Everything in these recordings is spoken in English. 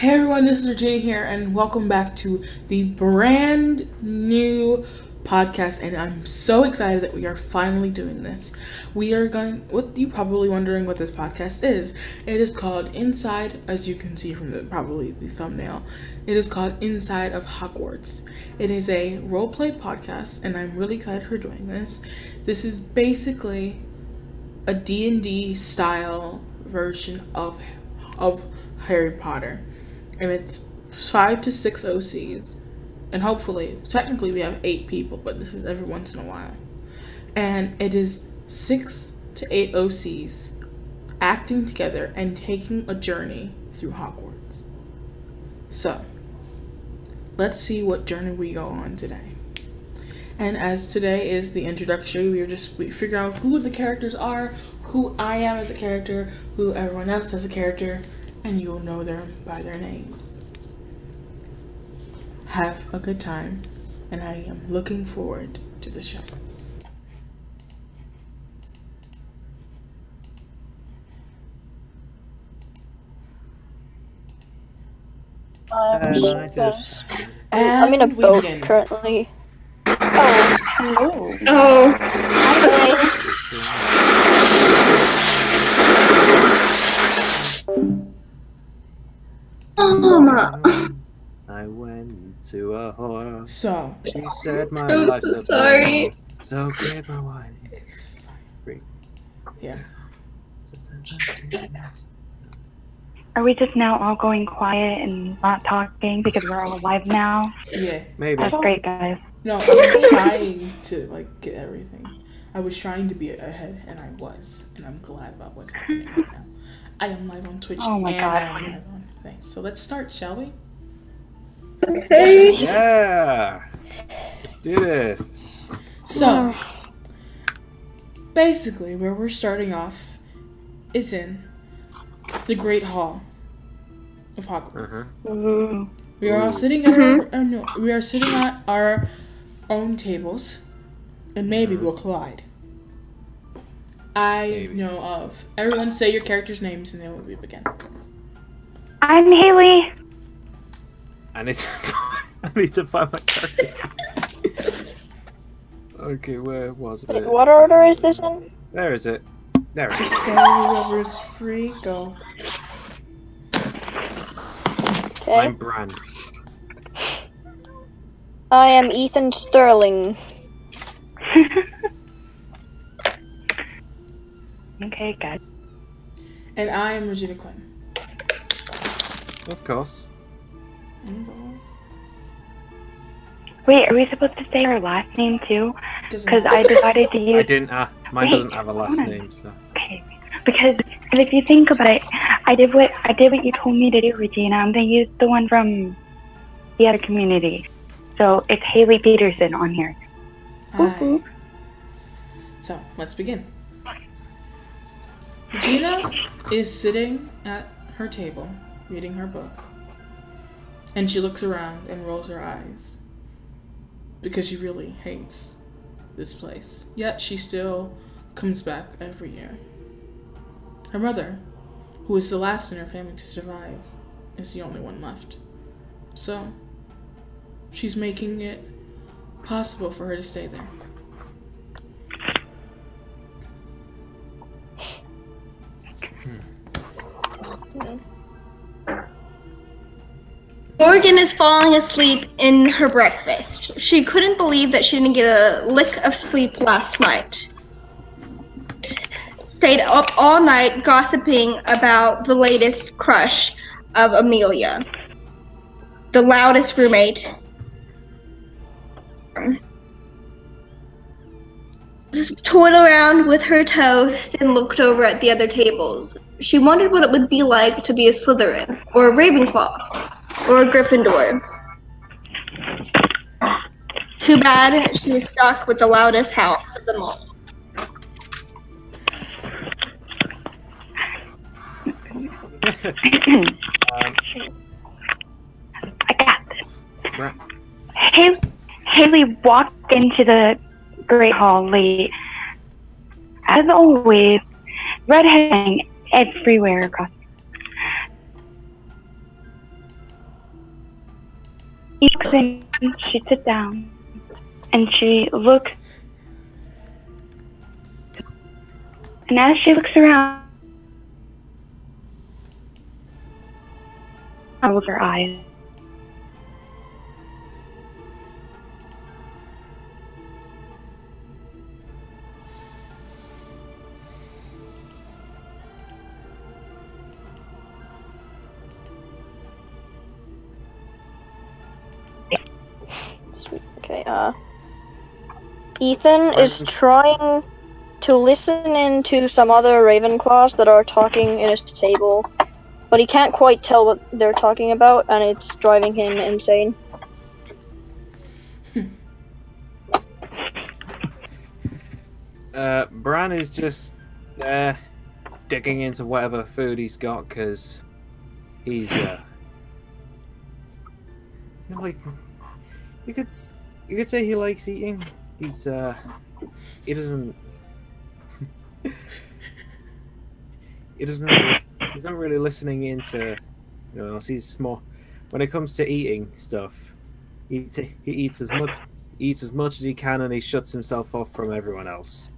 Hey everyone, this is Regina here, and welcome back to the brand new podcast. And I'm so excited that we are finally doing this. We are going, what you probably wondering what this podcast is. It is called Inside, as you can see from probably the thumbnail. It is called Inside of Hogwarts. It is a roleplay podcast, and I'm really excited for doing this. This is basically a D&D style version of Harry Potter. And it's 5 to 6 OCs. And hopefully, technically we have 8 people, but this is every once in a while. And it is 6 to 8 OCs acting together and taking a journey through Hogwarts. So, let's see what journey we go on today. And as today is the introductory, we figure out who the characters are, who I am as a character, who everyone else as a character, and you'll know them by their names. Have a good time, and I am looking forward to the show. I'm in a boat currently. Oh, hello. Oh. Mama. I went to a horse. So, She said my I'm life's so a sorry. bummer, so grab my wine. it's fine. Yeah. Are we just now all going quiet and not talking because we're all alive now? Yeah. Maybe. That's great, guys. No, I was trying to, get everything. I was trying to be ahead, and I was. And I'm glad about what's happening right now. I am live on Twitch Oh my and God. I am live on things. So let's start, shall we? Okay. Yeah. Let's do this. So, basically, where we're starting off is in the Great Hall of Hogwarts. Ooh. We are all sitting at we are sitting at our own tables, and maybe we'll collide. I Maybe. know of. Everyone say your characters' names, and then we'll begin. I'm Haley. I need to find my character. Okay, where was Wait, it? what order is this in? There is it. There it is. Just say whoever's free, go. Okay. I'm Bran. I am Ethan Sterling. Okay, guys. And I am Regina Quinn. Of course. And as always, Wait, are we supposed to say our last name too? doesn't Because matter. I decided to I use. didn't. Mine Wait, doesn't have a last hold on. name, so. Okay. Because if you think about it, I did what you told me to do, Regina. I'm gonna use the one from the other community. So it's Haley Peterson on here. Hi. So, let's begin. Regina is sitting at her table, reading her book. And she looks around and rolls her eyes. Because she really hates this place. Yet she still comes back every year. Her mother, who is the last in her family to survive, is the only one left. So, she's making it possible for her to stay there. Morgan is falling asleep in her breakfast. She couldn't believe that she didn't get a lick of sleep last night. Stayed up all night gossiping about the latest crush of Amelia, the loudest roommate. Just toyed around with her toast and looked over at the other tables. She wondered what it would be like to be a Slytherin, or a Ravenclaw, or a Gryffindor. Too bad she was stuck with the loudest house of them all. I got this. Bran. Haley walked into the Great Hall late. As always, red herring everywhere across. walks in, she sits down, and she looks. And as she looks around, rolls her eyes. Okay, Ethan is trying to listen into some other Ravenclaws that are talking in his table, but he can't quite tell what they're talking about, and it's driving him insane. Bran is just digging into whatever food he's got because he's like you could say he likes eating. He's he doesn't he's not really listening into else. He's more when it comes to eating stuff. He eats as much as he can, and he shuts himself off from everyone else.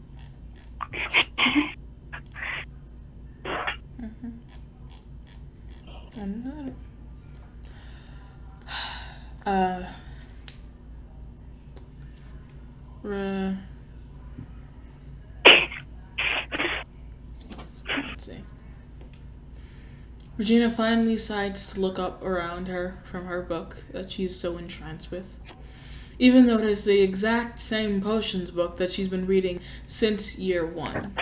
Let's see. Regina finally decides to look up around her from her book that she's so entranced with. Even though it is the exact same potions book that she's been reading since year 1.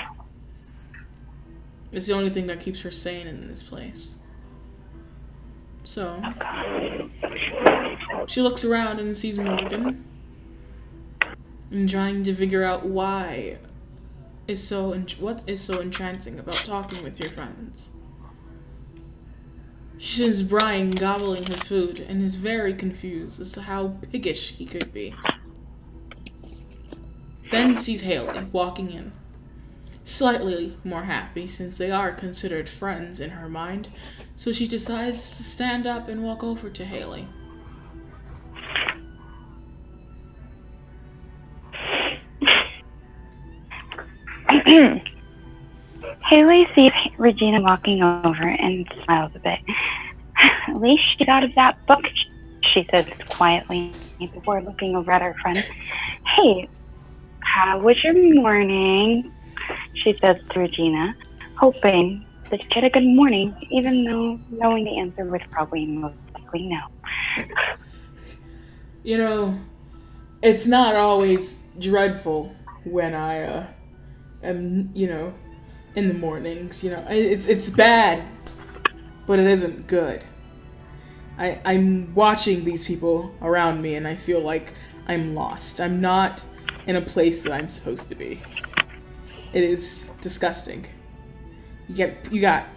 It's the only thing that keeps her sane in this place. So, she looks around and sees Morgan and trying to figure out what is so entrancing about talking with your friends. She sees Brian gobbling his food and is very confused as to how piggish he could be. Then sees Haley walking in, slightly more happy since they are considered friends in her mind, so she decides to stand up and walk over to Haley. Haley sees Regina walking over and smiles a bit. At least she got out of that book, she says quietly before looking over at her friend. Hey, how was your morning? She says to Regina, hoping that she had a good morning, even though knowing the answer was probably most likely no. It's not always dreadful when I am, in the mornings, it's bad, but it isn't good. I'm watching these people around me and I feel like I'm lost. I'm not in a place that I'm supposed to be. It is disgusting. You got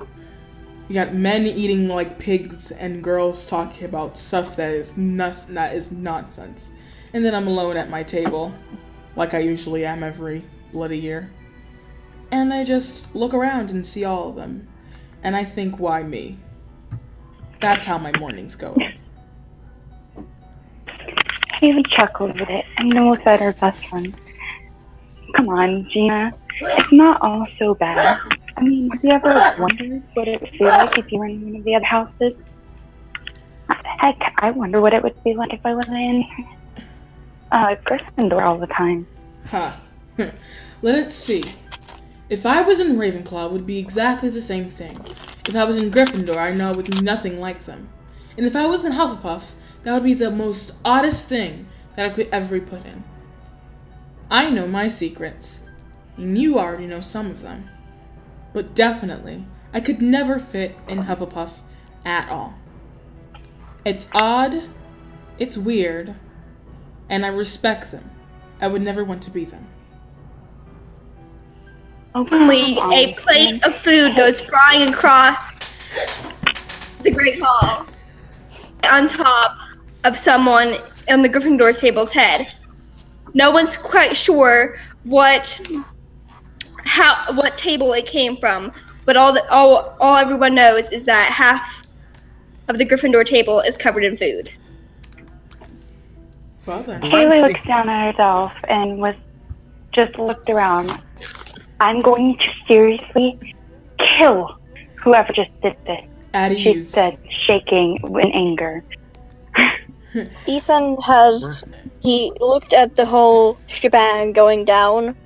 men eating like pigs and girls talking about stuff that is nonsense. And then I'm alone at my table, like I usually am every bloody year. And I just look around and see all of them. And I think, why me? That's how my mornings go. Haley chuckles with it and looks at her best friend. Come on, Gina. It's not all so bad. I mean, have you ever wondered what it would feel like if you were in one of the other houses? Heck, I wonder what it would be like if I was in Gryffindor all the time. Huh. Let us see. If I was in Ravenclaw, it would be exactly the same thing. If I was in Gryffindor, I know it would be nothing like them. And if I was in Hufflepuff, that would be the most oddest thing that I could ever be put in. I know my secrets, and you already know some of them. But definitely, I could never fit in Hufflepuff at all. It's odd, it's weird, and I respect them. I would never want to be them. Only a plate of food goes flying across the Great Hall on top of someone on the Gryffindor table's head. No one's quite sure what table it came from, but all everyone knows is that half of the Gryffindor table is covered in food. Well then. Haley looks down at herself and was just looked around. I'm going to seriously kill whoever just did this. At She ease. said, shaking in anger. Ethan he looked at the whole shebang going down,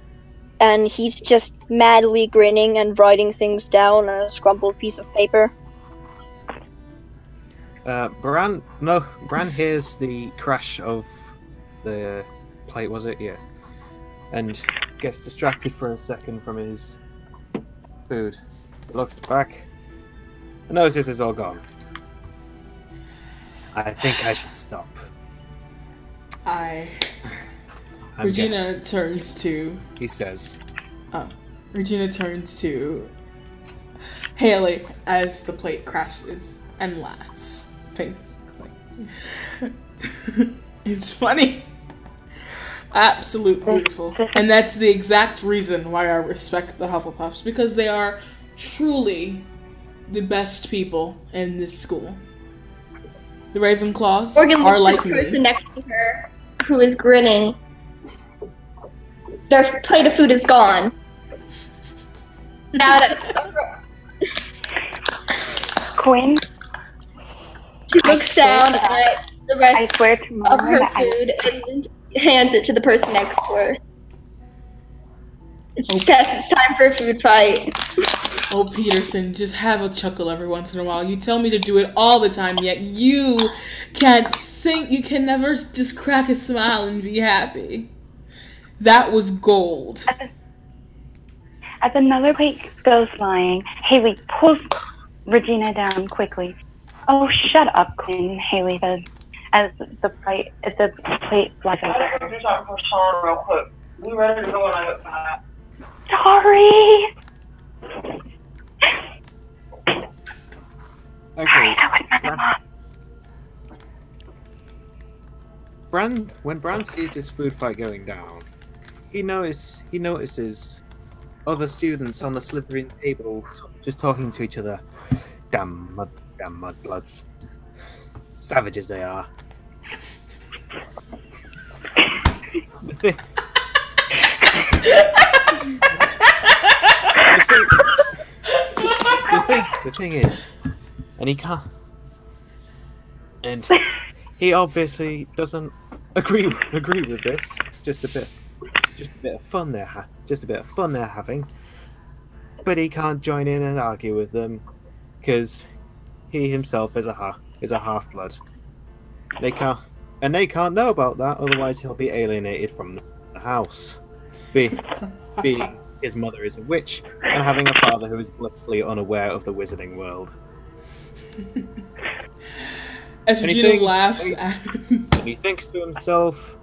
and he's just madly grinning and writing things down on a scrumpled piece of paper. Bran hears the crash of the plate, was it? Yeah. And gets distracted for a second from his food. Looks back and notices it's all gone. I think I should stop. Regina turns to... He says. Regina turns to Haley as the plate crashes and laughs, basically. It's funny. Absolutely beautiful. And that's the exact reason why I respect the Hufflepuffs, because they are truly the best people in this school. The Ravenclaws Morgan are looks like at the me. person next to her, who is grinning. Their plate of food is gone. Now Quinn, she looks down at the I rest swear to of mom her that food and hands it to the person next to her. It's time for a food fight. Oh, Peterson, just have a chuckle every once in a while. You tell me to do it all the time, yet you can't sing. You can never just crack a smile and be happy. That was gold. as another plate goes flying, Haley pulls Regina down quickly. Oh, shut up, Quinn, Haley says, as the plate flies over her. Just talk for Sean real quick. We ready to go and I got that. Sorry! Okay. That was my mom. When Bran sees this food fight going down, he notices other students on the Slytherin table just talking to each other. Damn mudbloods. Savages they are. The thing is, and he can't, and he obviously doesn't agree with this. Just a bit of fun they're having, but he can't join in and argue with them because he himself is a half-blood. They can't know about that, otherwise he'll be alienated from the house. Being his mother is a witch, and having a father who is blissfully unaware of the wizarding world. As Regina laughs at... And he thinks to himself,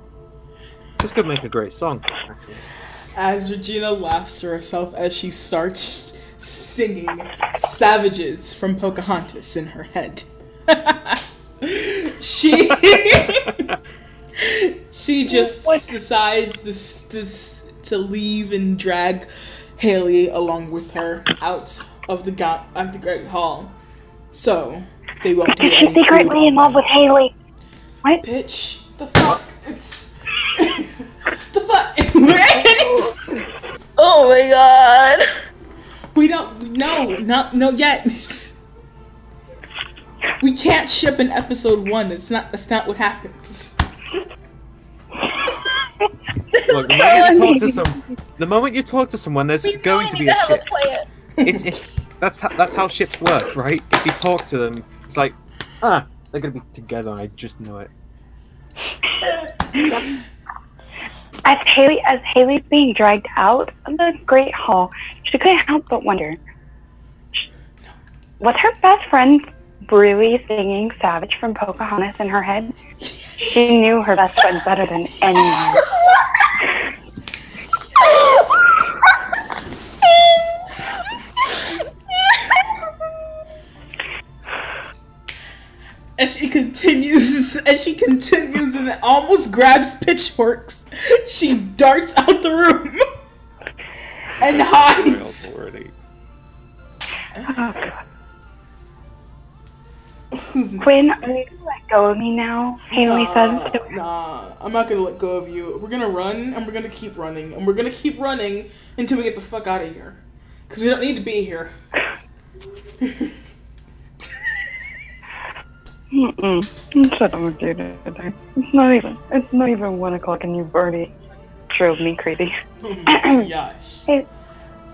this could make a great song, actually. As Regina laughs to herself as she starts singing Savages from Pocahontas in her head. She just decides to leave and drag Haley along with her out of the Great Hall. So they won't do any She's secretly in love with Haley. What? Bitch, the fuck? It's the fuck. Oh my god. We don't. No yet. We can't ship in episode 1. That's not what happens. Look, the moment you talk to someone, there's going to be a ship. That's how ships work, right? If you talk to them, it's like, they're gonna be together. I just know it. As Haley's being dragged out of the Great Hall, she couldn't help but wonder, was her best friend really singing Savage from Pocahontas in her head? She knew her best friend better than anyone. As she continues and almost grabs pitchforks, she darts out the room and hides. Who's Quinn, next? are you gonna let go of me now? Haley says. Nah, I'm not gonna let go of you. We're gonna run, and we're gonna keep running, and we're gonna keep running until we get the fuck out of here. Because we don't need to be here. Shut up, dude. It's not even 1 o'clock and you've already drove me crazy. Oh my gosh. Hey.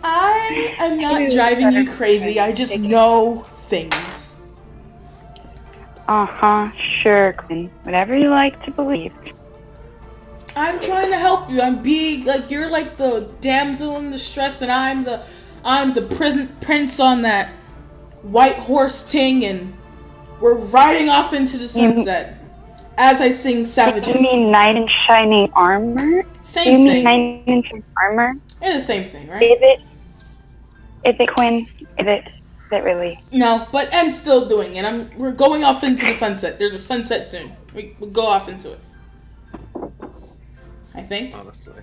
I am not driving you crazy. I just know things. Sure, Quinn. Whatever you like to believe. I'm trying to help you. I'm being like you're like the damsel in distress, and I'm the prince on that white horse ting, and we're riding off into the sunset as I sing Savages. You mean knight in shining armor? Same you thing. mean knight in shining armor? It's the same thing, right? Is it Quinn? Is it really? No, but I'm still doing it. We're going off into the sunset. There's a sunset soon. We'll go off into it. I think. Honestly.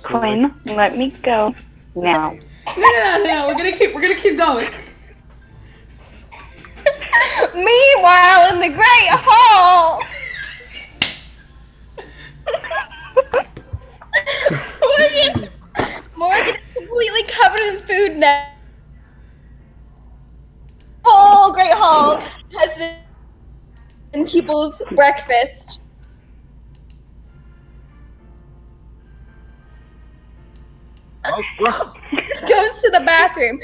Quinn, let me go now. No. We're gonna keep going. Meanwhile, in the Great Hall, Morgan is completely covered in food now. The whole Great Hall has been people's breakfast. Goes to the bathroom.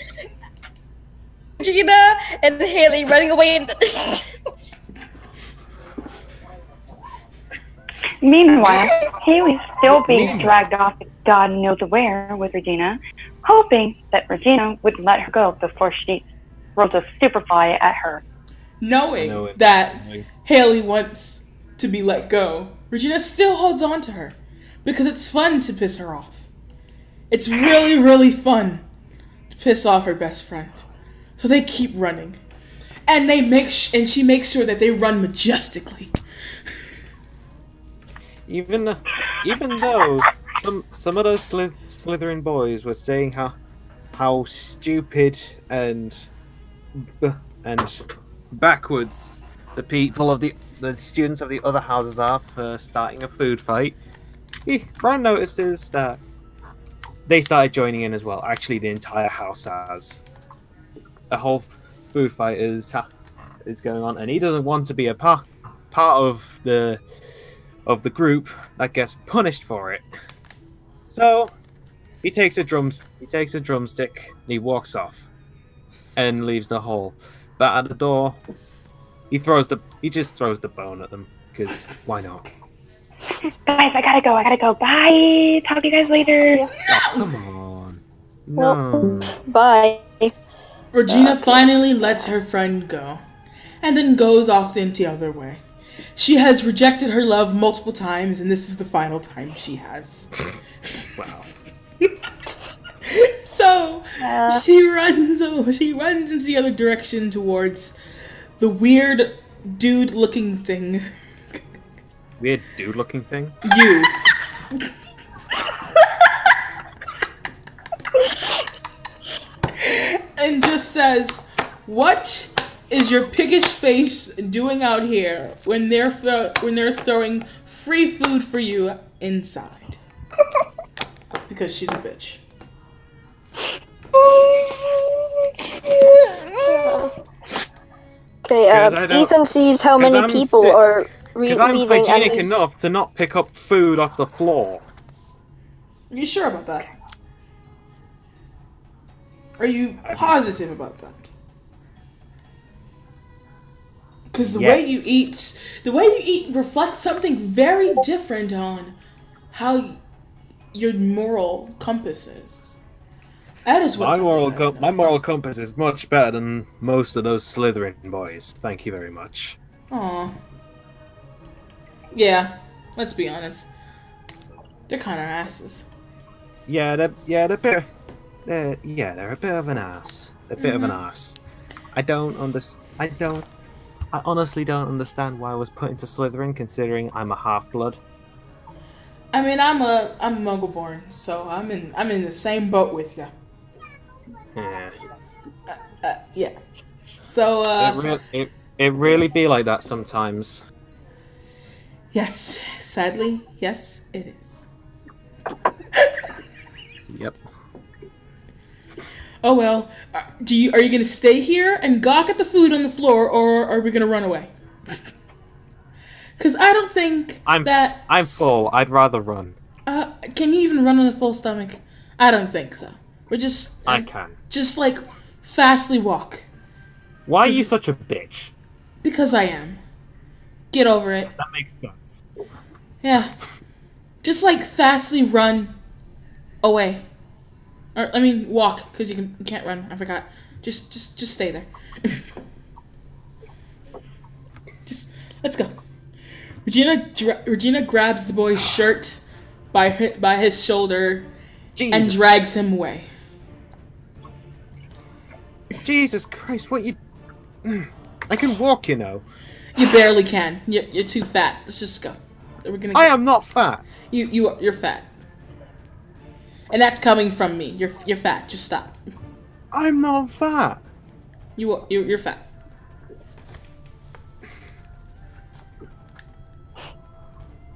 Gina and Haley running away in the distance. Meanwhile, Haley's still being dragged off to God knows where with Regina, hoping that Regina would let her go before she throws a superfly at her. Knowing that Haley wants to be let go, Regina still holds on to her because it's fun to piss her off. It's really, really fun to piss off her best friend. So they keep running, and she makes sure that they run majestically. Even though some of those Slytherin boys were saying how stupid and backwards the people of the students of the other houses are for starting a food fight, Ron notices that they started joining in as well. Actually, the entire house has. A whole food fight is going on, and he doesn't want to be a part of the group that gets punished for it. So he takes a drumstick and he walks off and leaves the hall. But at the door, he just throws the bone at them because why not? Guys, I gotta go. Bye. Talk to you guys later. Oh, come on. No. Well, bye. Regina finally lets her friend go, and then goes off the other way. She has rejected her love multiple times, and this is the final time she has. Wow. So she runs into the other direction towards the weird dude-looking thing. Weird dude-looking thing? You. And just says, "What is your piggish face doing out here when they're throwing free food for you inside?" Because she's a bitch. Okay, Ethan sees how many people are because I'm leaving. hygienic enough to not pick up food off the floor. Are you sure about that? Are you positive about that? Because the way you eat reflects something very different on how your moral compass is. That is what my moral compass is much better than most of those Slytherin boys. Thank you very much. Aw. Yeah, let's be honest. They're kind of asses. Yeah, they're a bit of an ass. A bit of an ass. I honestly don't understand why I was put into Slytherin, considering I'm a half-blood. I mean, I'm Muggle-born, so I'm in the same boat with you. Yeah. Yeah. So It really be like that sometimes. Yes, sadly, yes, it is. Yep. Oh well. Are you gonna stay here and gawk at the food on the floor, or are we gonna run away? Because I don't think I'm full. I'd rather run. Can you even run on a full stomach? I don't think so. We're just. I can. Just like fastly walk. Why are you such a bitch? Because I am. Get over it. That makes sense. Yeah. Just like fastly run away. Or I mean walk, because you can't run. I forgot. Just stay there. Just let's go. Regina grabs the boy's shirt by his shoulder and drags him away. Jesus Christ! What you? I can walk, you know. You barely can. You're too fat. Let's just go. We're gonna. I am not fat. You're fat. And that's coming from me. You're fat. Just stop. I'm not fat. You're fat.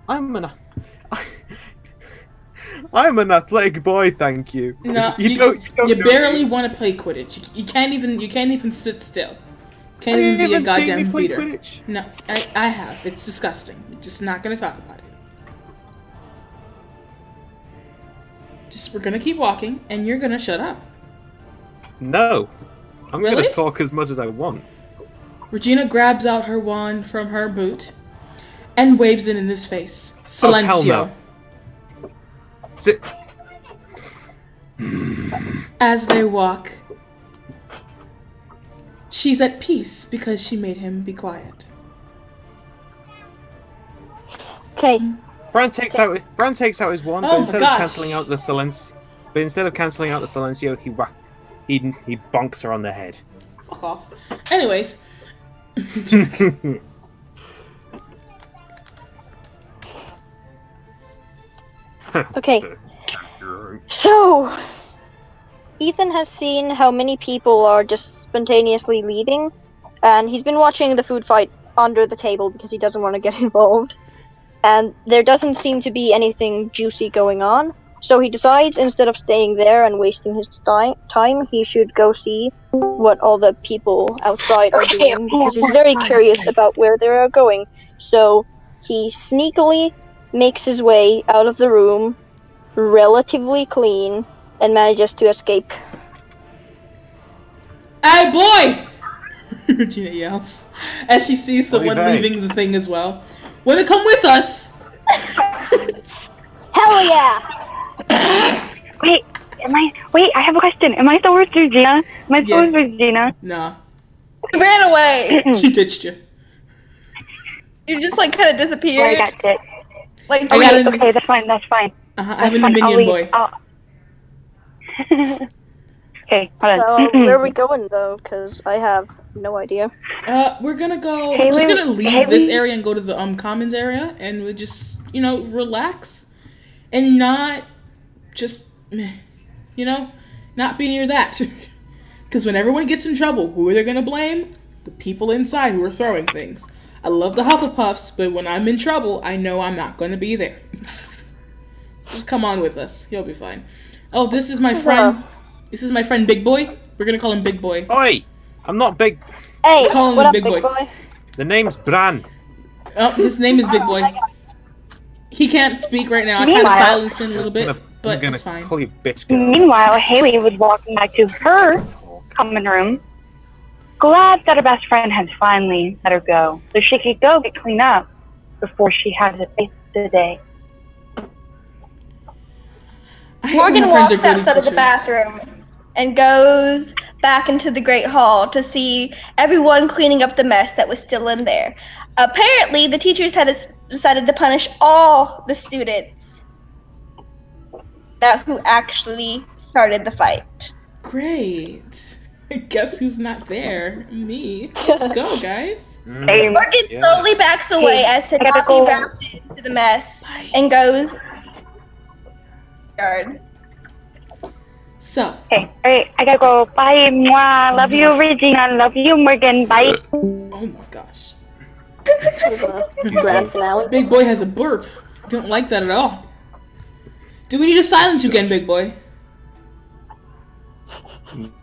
I'm an athletic boy, thank you. No, you barely want to play Quidditch. You can't even sit still. Can't even be a goddamn beater. Quidditch. No, I have. It's disgusting. We're just not gonna talk about it. We're gonna keep walking, and you're gonna shut up. No, I'm Really? gonna talk as much as I want. Regina grabs out her wand from her boot and waves it in his face. Silencio. Oh, hell no. Sit. As they walk, she's at peace because she made him be quiet. Okay. Bran takes out his wand, Oh but my instead gosh. of cancelling out the silencio, he bonks her on the head. Fuck off. Anyways. Okay. So, Ethan has seen how many people are just spontaneously leaving, and he's been watching the food fight under the table because he doesn't want to get involved. And there doesn't seem to be anything juicy going on, so he decides instead of staying there and wasting his time, he should go see what all the people outside are doing, because he's very curious about where they are going. So he sneakily makes his way out of the room, relatively clean, and manages to escape. Hey, boy! Regina yells as she sees someone leaving the thing as well. Wanna come with us? Hell yeah! Wait, I have a question. Am I still with Regina? Am I still with Regina? Nah. He ran away. She ditched you. You just like kind of Oh, disappeared. I got it. Like Okay, that's fine. I have a minion boy. Okay, hold So, on. where are we going though? Because I have no idea. We're gonna go. Haley, we're just gonna leave this Haley? area and go to the commons area, and we just relax, and not just not be near that. Because when everyone gets in trouble, who are they gonna blame? The people inside who are throwing things. I love the Hufflepuffs, but when I'm in trouble, I know I'm not gonna be there. Just come on with us. He'll be fine. Oh, this is my friend. This is my friend Big Boy. We're gonna call him Big Boy. Oi! I'm not big. Hey, Call him what up, Big big Boy. boy? The name's Bran. Oh, his name is Big Boy. He can't speak right now. I kind of Meanwhile- silenced him a little bit, I'm but gonna it's fine. call you bitch girl. Meanwhile, Haley was walking back to her common room, glad that her best friend had finally let her go, so she could go get cleaned up before she had to face the day. I hate when Morgan my friends walks are goody outside of the two-shoes. bathroom and goes back into the Great Hall to see everyone cleaning up the mess that was still in there. Apparently, the teachers had decided to punish all the students who actually started the fight. Great. Guess who's not there? Me. Let's go, guys. Hey, Morgan slowly backs away as to I gotta not go. be wrapped into the mess Bye. and goes. Guard. So, okay, alright, I gotta go. Bye, mwah. Love you, Regina. Love you, Morgan. Bye. oh Oh my gosh. Grand finale. Big boy has a burp. I don't like that at all. Do we need to silence you again, big boy?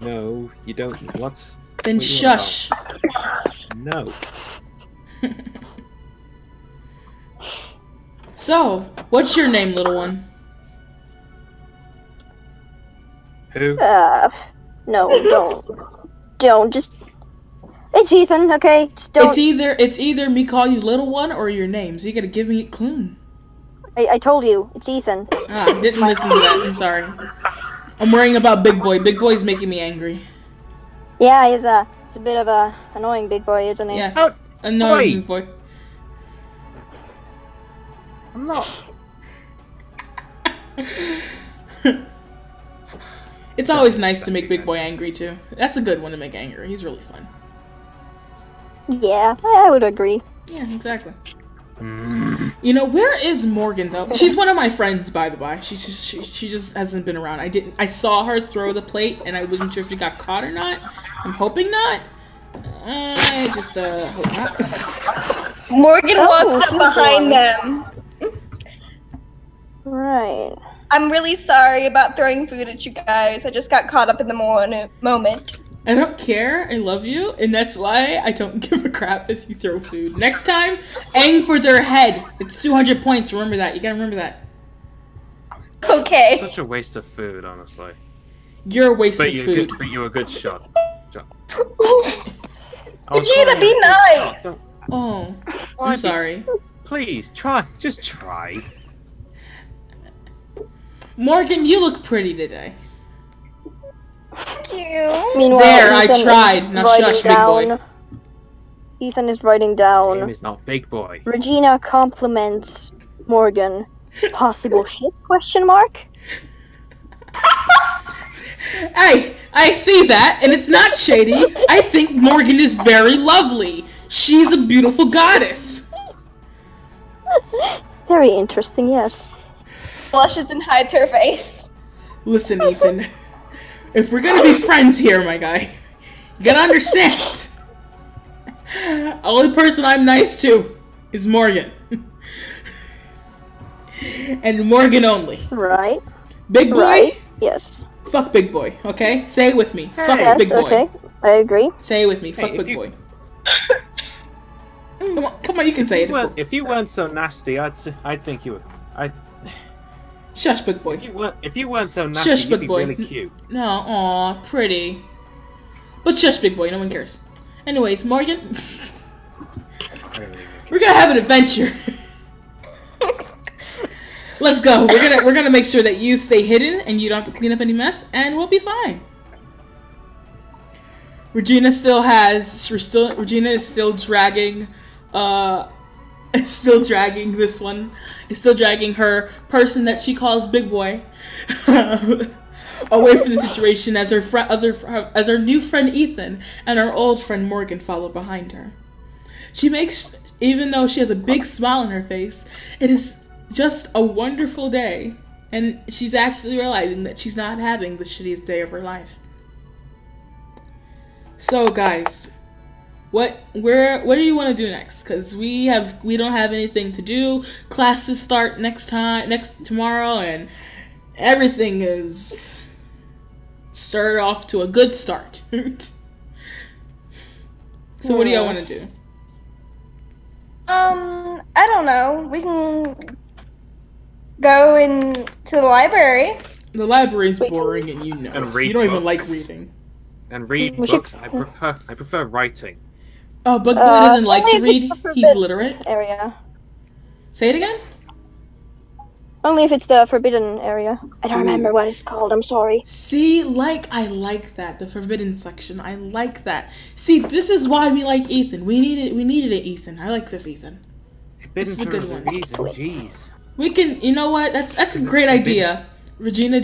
No, you don't. What? Then What do you want shush. No. So, what's your name, little one? Who? No, don't. Just. It's Ethan, okay? Just don't. It's either me call you little one or your name. So you gotta give me a clue. I told you, it's Ethan. Ah, I didn't listen to that. I'm sorry. I'm worrying about Big Boy. Big Boy's making me angry. Yeah, he's a bit of a annoying big boy, isn't he? Yeah. Oh, Annoying boy. I'm not. It's always nice to make Big Boy angry too. That's a good one to make angry. He's really fun. Yeah, I would agree. Yeah, exactly. You know, where is Morgan though? She's one of my friends, by the way. She just hasn't been around. I saw her throw the plate, and I wasn't sure if she got caught or not. I'm hoping not. I just hope not. Morgan walks up behind them. Right. I'm really sorry about throwing food at you guys. I just got caught up in the moment. I don't care. I love you, and that's why I don't give a crap if you throw food. Next time, aim for their head. It's 200 points. Remember that. You gotta remember that. Okay. Such a waste of food, honestly. You're a waste of food. But you're a good shot. Vegeta, be nice. Oh, I'm sorry. Please, try. Just try. Morgan, you look pretty today. Thank you. Meanwhile, There, I Ethan tried. is Now writing shush, big boy. Ethan is writing Name down. is not Big Boy. Regina compliments Morgan. Possible shit? Question mark. Hey, I see that, and it's not shady. I think Morgan is very lovely. She's a beautiful goddess. Very interesting. Yes. Blushes and hides her face. Listen, Ethan. If we're gonna be friends here, my guy, you gotta understand. Only person I'm nice to is Morgan. And Morgan only. Right. Big boy? Right. Yes. Fuck Big Boy, okay? Say it with me. Fuck Yes. Big Boy. Okay. I agree. Say it with me. Fuck Hey, Big if you- Boy. Come on, you can say it. It's cool. If you weren't so nasty, I'd think you would. Shush, Big Boy. If you weren't so nasty, Shush, you'd Big be Boy. really cute. No, aw, pretty. But shush, Big Boy. No one cares. Anyways, Morgan, we're gonna have an adventure. Let's go. We're gonna make sure that you stay hidden and you don't have to clean up any mess, and we'll be fine. Regina is still dragging, still dragging this one. Is still dragging her person that she calls Big Boy away from the situation as her new friend Ethan and our old friend Morgan follow behind her. Even though she has a big smile on her face, it is just a wonderful day, and she's actually realizing that she's not having the shittiest day of her life. So guys, what do you want to do next? Because we don't have anything to do. Classes start tomorrow, and everything is started off to a good start. So what do y'all want to do? I don't know. We can go into the library. The library's boring, and you know And it. read You don't even like books. reading. And read We should- books. I prefer writing. Oh, Bug Boy doesn't like to only if read. it's the He's forbidden literate. Area. Say it again. Only if it's the forbidden area. I don't remember what it's called. I'm sorry. See, I like that. The forbidden section. I like that. See, this is why we like Ethan. We needed it, Ethan. I like this, Ethan. This is a good one. Jeez. We can, you know what? That's a great idea. Regina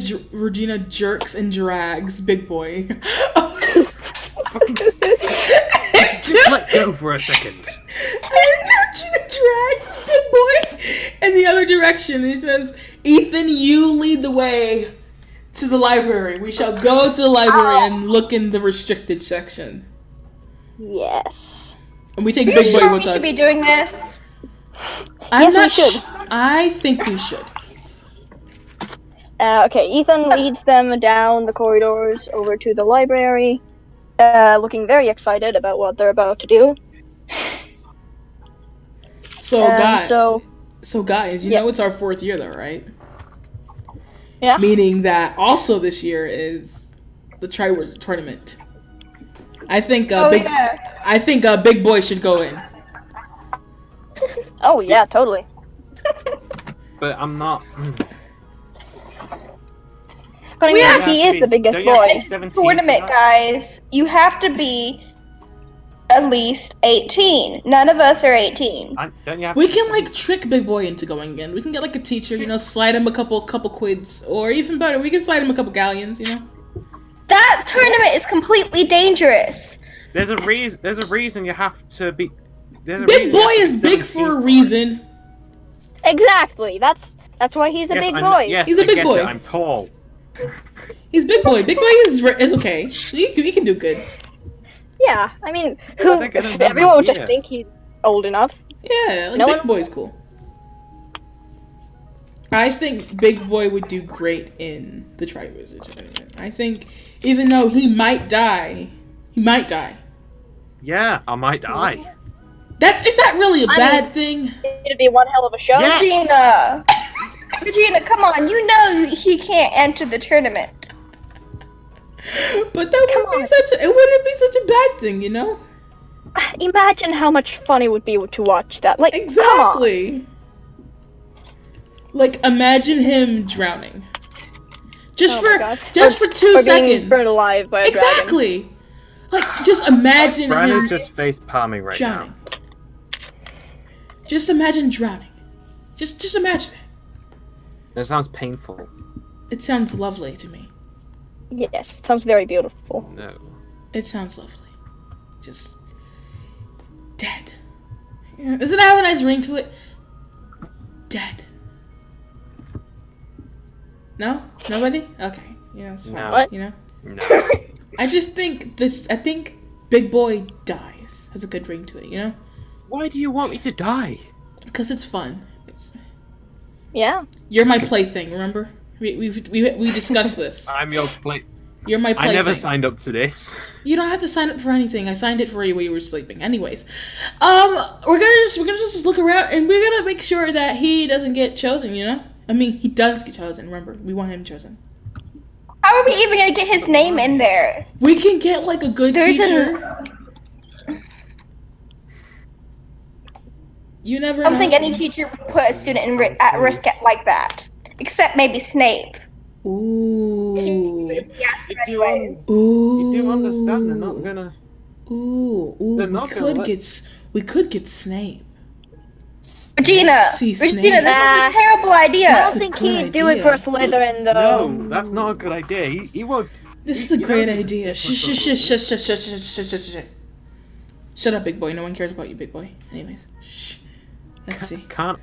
jerks and drags Big Boy. Just let go for a second. Regina drags Big Boy in the other direction. He says, "Ethan, you lead the way to the library. We shall go to the library and look in the restricted section." Yes. And we take Are you Big Boy sure with we should us. be doing this? I'm Yes, we not should. I think we should. Okay, Ethan leads them down the corridors over to the library, looking very excited about what they're about to do. So, guys, you yeah. know it's our 4th year, though, right? Yeah. Meaning that also this year is the Triwizard Tournament. I think Big Boy should go in. Oh yeah, totally. But I'm not. But I mean, he is the biggest boy. Tournament, guys. You have to be at least 18. None of us are 18. Don't you have We to can be like trick Big Boy into going in. We can get like a teacher, slide him a couple quids, or even better, we can slide him a couple galleons, That tournament is completely dangerous. There's a reason you have to be. Big Boy is big for a reason. Exactly. That's why he's a big boy. Yes, He's a big boy. I'm tall. He's Big Boy. Big Boy is okay. He can do good. Yeah, I mean, everyone would just think he's old enough. Yeah, No Big one- Boy's cool. I think Big Boy would do great in the Triwizard Tournament. I think, even though he might die. Yeah, I might die. Is that really a bad thing? It'd be one hell of a show. Yes. Regina, come on. You know he can't enter the tournament. But that wouldn't be such a bad thing, Imagine how much fun it would be to watch that. Like, Exactly. Like, imagine him drowning. Just for 2 seconds. Being burned alive by a dragon. Exactly. Like, just imagine Brandon's him just face palming right drowning. now. Just imagine drowning. Just imagine it. That sounds painful. It sounds lovely to me. Yes, it sounds very beautiful. No. It sounds lovely. Just dead. Yeah. Doesn't it have a nice ring to it? Dead. No? Nobody? Okay. It's fine. No. What? No. I think Big Boy dies. Has a good ring to it, Why do you want me to die? Because it's fun. Yeah. You're my plaything, remember? We discussed this. I'm your plate. You're my plaything. I never signed up to this. You don't have to sign up for anything. I signed it for you while you were sleeping. Anyways, we're gonna just look around and we're gonna make sure that he doesn't get chosen. I mean, he does get chosen. Remember, we want him chosen. How are we even gonna get his name in there? We can get like a good teacher. You never know. I don't think any teacher would put a student at risk like that, except maybe Snape. Ooh. Yes, Ooh. You do understand they're not gonna. Ooh. They're not We could get Snape. Regina, See this Snape. is a terrible idea. I That's don't a think good he'd do it for idea. Slytherin, though. No, that's not a good idea. He won't. This is a great idea. Shh. Shut up, Big Boy. No one cares about you, Big Boy. Anyways, shh. Let's see. Can't.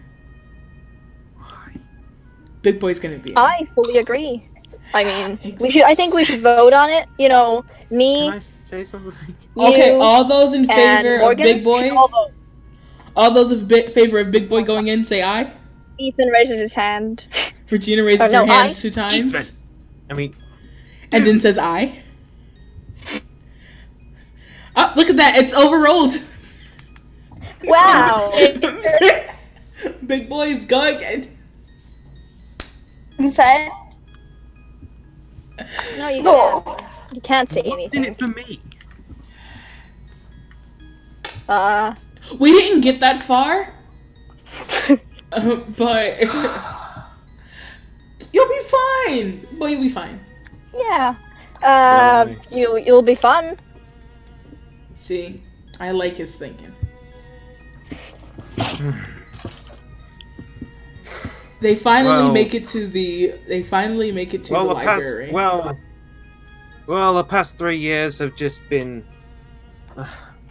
Big Boy's gonna be in. I fully agree. I mean, I think we should vote on it. Me. Can I say something? Okay, you, all those in favor of Morgan, Big Boy, all those in favor of Big Boy going in, say aye. Ethan raises his hand. Regina raises her hand 2 times. Ethan. I mean, And then says aye. Oh, look at that! It's overrolled. Wow. Big Boy is going again. Consent? No, you No. can't. You can't say did anything. it for me? We didn't get that far, but you'll be fine. Boy, you'll be fine. Yeah. Really? You'll be fun. See, I like his thinking. They finally make it to the. They finally make it to the library. The past 3 years have just been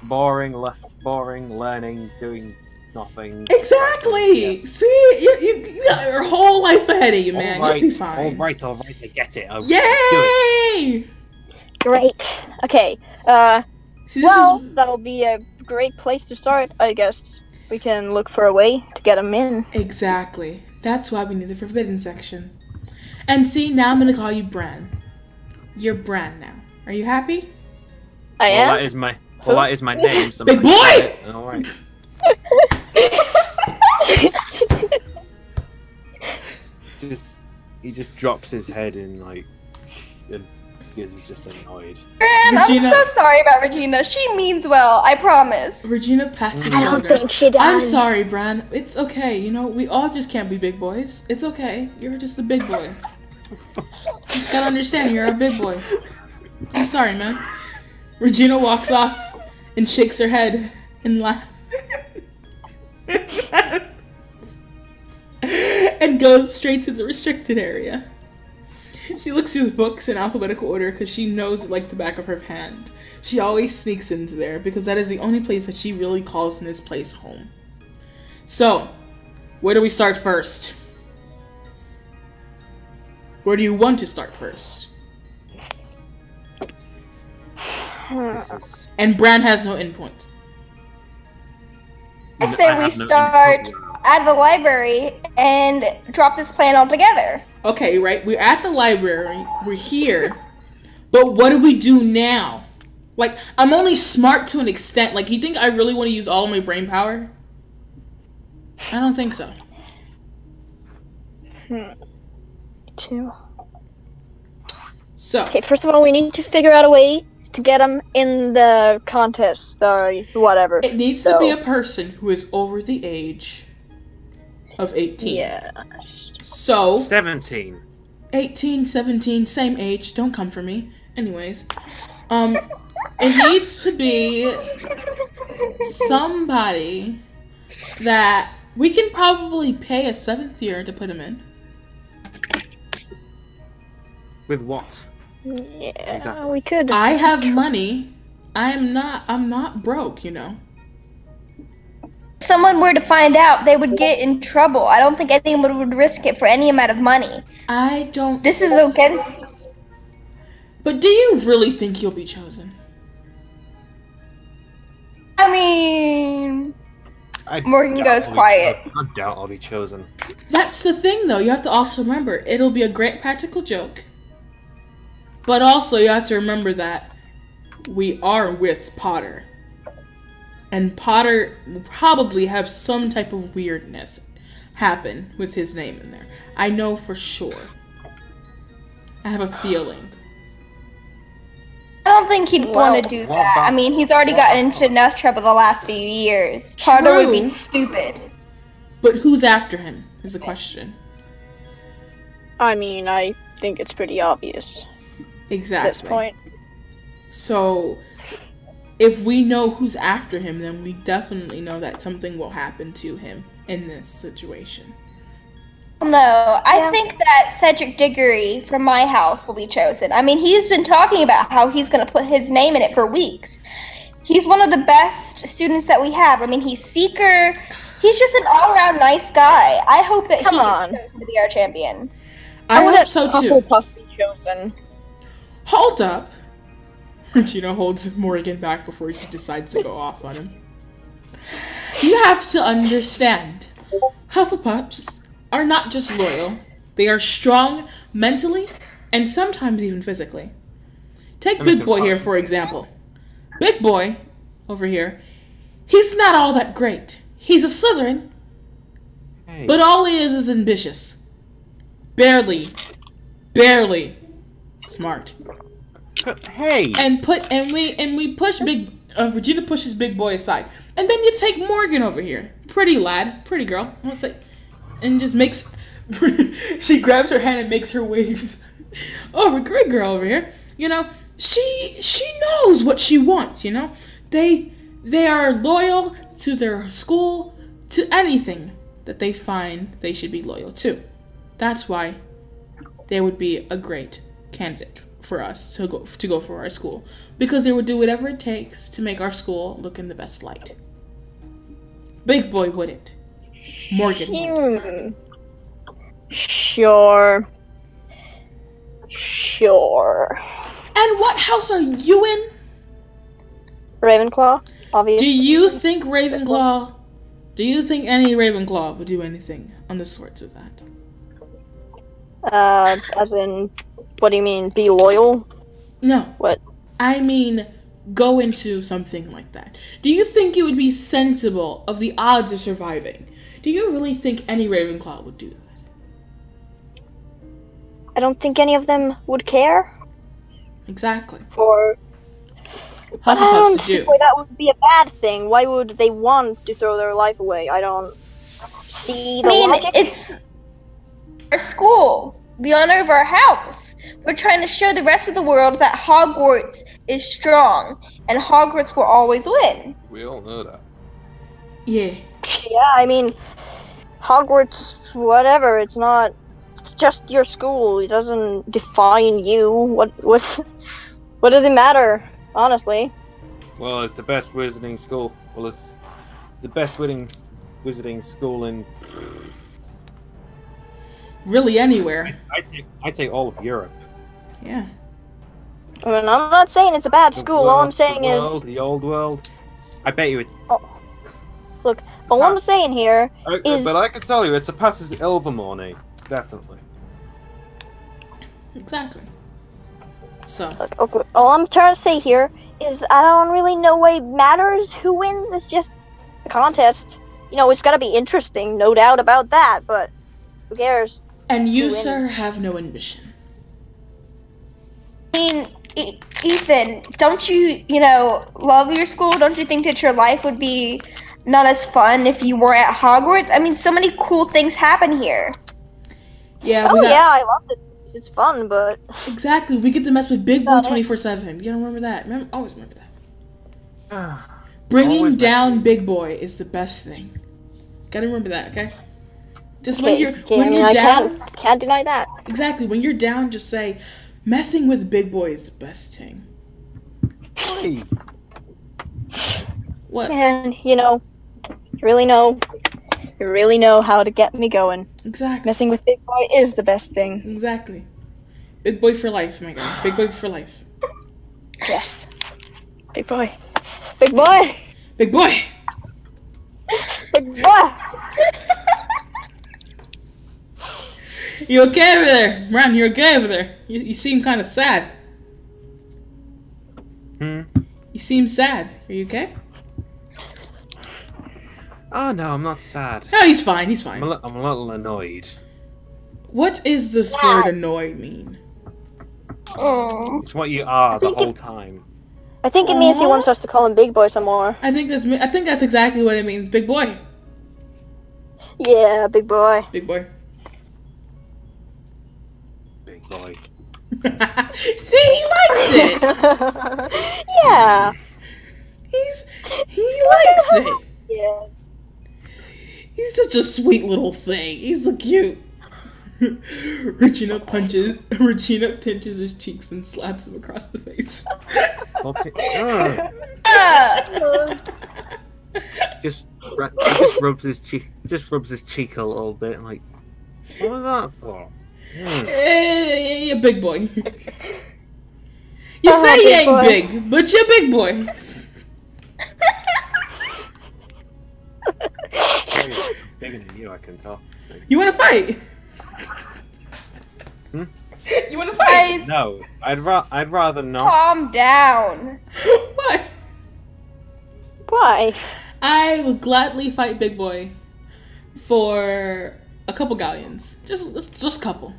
boring, learning, doing nothing. Exactly. Yes. See, you got your whole life ahead of you, man. All right, You'll be fine. All right, I get it. Do it. Yay! Great. Okay. See, this is that'll be a great place to start, I guess. We can look for a way to get him in. Exactly. That's why we need the forbidden section. And see, now I'm gonna call you Bran. You're Bran now. Are you happy? I am. That is my name. So Big boy! All right. He just drops his head in like, and he's just annoyed. Gran, Regina- I'm so sorry about Regina. She means well, I promise. Regina pats his I don't shoulder. think she does. I'm sorry, Bran. It's okay. You know, we all just can't be big boys. It's okay. You're just a big boy. Just gotta understand, you're a big boy. I'm sorry, man. Regina walks off and shakes her head and laughs. And goes straight to the restricted area. She looks through the books in alphabetical order because she knows it like the back of her hand. She always sneaks into there because that is the only place that she really calls in this place home. So, where do we start first? Where do you want to start first? And Bran has no endpoint. I say we start at the library and drop this plan altogether. Okay, right? We're at the library. We're here. But what do we do now? Like, I'm only smart to an extent. Like, you think I really want to use all of my brain power? I don't think so. Two. So, Okay, first of all, we need to figure out a way to get him in the contest or whatever. it needs to be a person who is over the age of 18. Yeah. So, 17. 18, 17, same age. Don't come for me. Anyways, it needs to be somebody that we can probably pay a 7th year to put him in. With what? Yeah, Exactly. we could. I have money. I'm not broke, you know. If someone were to find out, they would get in trouble. I don't think anyone would risk it for any amount of money. I don't. This is against. But do you really think you'll be chosen? I mean, I Morgan doubt goes I'll be quiet. cho- I doubt I'll be chosen. That's the thing, though. You have to also remember, it'll be a great practical joke. But also, you have to remember that we are with Potter. And Potter will probably have some type of weirdness happen with his name in there. I know for sure. I have a feeling. I don't think he'd want to do what that. about- I mean, he's already gotten into enough trouble the last few years. Potter would be stupid. But who's after him is the question. I mean, I think it's pretty obvious at Exactly. this point. So, if we know who's after him, then we definitely know that something will happen to him in this situation. No, I think that Cedric Diggory from my house will be chosen. I mean, he's been talking about how he's going to put his name in it for weeks. He's one of the best students that we have. I mean, he's Seeker. He's just an all-around nice guy. I hope that Come he on. gets chosen to be our champion. I would hope so too. Hufflepuff be chosen. Hold up. Regina holds Morgan back before she decides to go off on him. You have to understand, Hufflepuffs are not just loyal. They are strong mentally and sometimes even physically. Take Big Boy here, for example. Big Boy, over here, he's not all that great. He's a Slytherin, Hey. but all he is ambitious. Barely smart. Hey. And we push Regina pushes Big Boy aside, and then you take Morgan over here, pretty lad, pretty girl, I'll say, and just makes she grabs her hand and makes her wave. Oh, a great girl over here. You know, she knows what she wants. You know, they are loyal to their school, to anything that they find they should be loyal to. That's why they would be a great candidate for us to go for our school, because they would do whatever it takes to make our school look in the best light. Big Boy wouldn't. Morgan would. Sure. And what house are you in? Ravenclaw? obviously. Do you think Ravenclaw? Do you think any Ravenclaw would do anything on the sorts of that? As in, what do you mean? Be loyal? No. What? I mean, go into something like that. Do you think it would be sensible of the odds of surviving? Do you really think any Ravenclaw would do that? I don't think any of them would care. Exactly. But I don't Hufflepuffs see do. why that would be a bad thing. Why would they want to throw their life away? I don't see the logic. It's our school, the honor of our house. We're trying to show the rest of the world that Hogwarts is strong, and Hogwarts will always win. We all know that. Yeah. Yeah, I mean, Hogwarts, whatever. It's not. It's just your school. It doesn't define you. What does it matter? Honestly. Well, it's the best wizarding school. Well, it's the best wizarding school in. Really anywhere. I'd say all of Europe. Yeah. I mean, I'm not saying it's a bad school. All I'm saying is the old world. I bet you it. look. All I'm saying here is. But I can tell you, it surpasses Ilvermorny, definitely. Exactly. So. Okay, all I'm trying to say here is I don't really know why it matters who wins. It's just a contest. You know, it's gotta be interesting, no doubt about that. But who cares? And you, sir, have no ambition. I mean, Ethan, don't you love your school? Don't you think that your life would be not as fun if you were at Hogwarts? I mean, so many cool things happen here. Yeah. Yeah, I love this. It's fun, but exactly, we get to mess with Big Boy 24/7. You gotta remember that. Always remember that. Bringing down Big Boy is the best thing. Gotta remember that, okay? Just when you're down, can't deny that. Exactly, when you're down, just say, "Messing with Big Boy is the best thing." Hey. What? And you really know how to get me going. Exactly. Messing with Big Boy is the best thing. Exactly. Big Boy for life, my guy. Big Boy for life. Yes. Big Boy. Big Boy. Big Boy. Big Boy. You okay over there? Ron, you okay over there? You seem kind of sad. You seem sad. Are you okay? Oh no, I'm not sad. No, he's fine. He's fine. I'm a little annoyed. What is the word annoy mean? It's what you are the whole time. I think it means he wants us to call him Big Boy some more. I think that's exactly what it means. Big boy. Yeah, Big Boy. Big boy. Big boy. See, he likes it. Yeah. He likes it. Yeah. He's such a sweet little thing. He's so cute. Regina pinches his cheeks and slaps him across the face. Just rubs his cheek a little bit, like, what was that for? Hey, big boy. You say you ain't big, but you're big boy. Bigger than you, I can tell. You wanna fight? You wanna fight? No, I'd rather not. Calm down. Why? Why? I would gladly fight Big Boy for a couple galleons. Just a couple.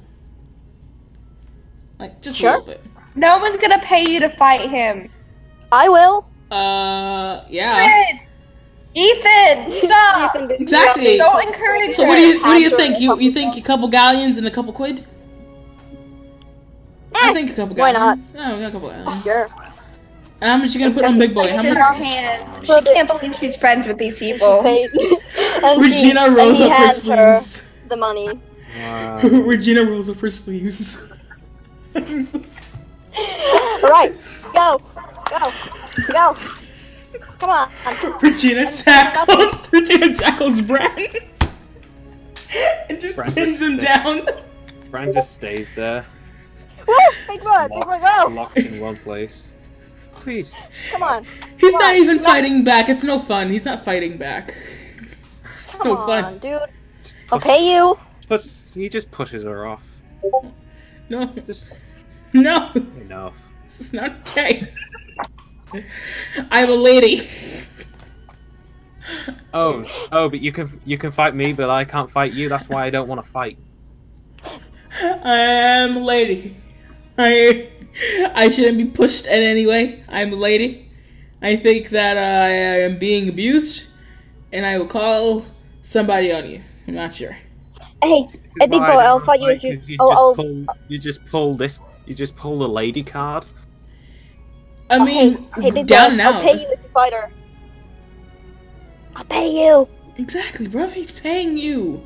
Like, just a little bit. No one's gonna pay you to fight him. I will. Yeah. Ethan, stop! Exactly. Don't encourage So her. what do you think? You think a couple galleons and a couple quid? I think a couple galleons. Why not? Oh, a couple galleons. Sure. And how much you gonna put on Big Boy? How In much? our hands. She can't believe she's friends with these people. Regina rolls up her sleeves. The money. Wow. Regina rolls up her sleeves. Right. Go. Come on. Regina tackles Bran and just pins him down. Bran just stays there, Woo! Big Boy, go. locked in one place. please. Come on. He's Come not on, even no. fighting back. It's no fun. He's not fighting back. It's Come no on, fun. dude. Just I'll push- pay you. He just pushes her off. No. Just No. enough. This is not okay. I'm a lady. Oh, but you can fight me, but I can't fight you. That's why I don't want to fight. I am a lady. I shouldn't be pushed in any way. I'm a lady. I think that I am being abused, and I will call somebody on you. I'm not sure. Hey, This is big boy, why I don't I'll wanna fight you if 'cause you. You just pull the lady card. I mean, hey, big down boy, and I'll out. pay you if you fight her. I'll pay you. Exactly, bro. He's paying you.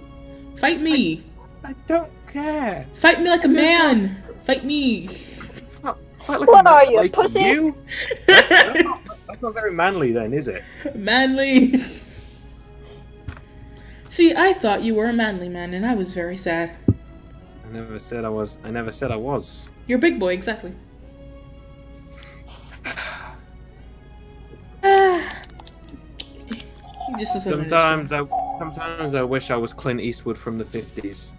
Fight me. I don't care. Fight me like a man. Fight me. Fight like What a man, are you, a like pussy? you? That's not very manly, then, is it? Manly. See, I thought you were a manly man, and I was very sad. I never said I was. You're a big boy, exactly. You just doesn't understand. Sometimes I wish I was Clint Eastwood from the 50s.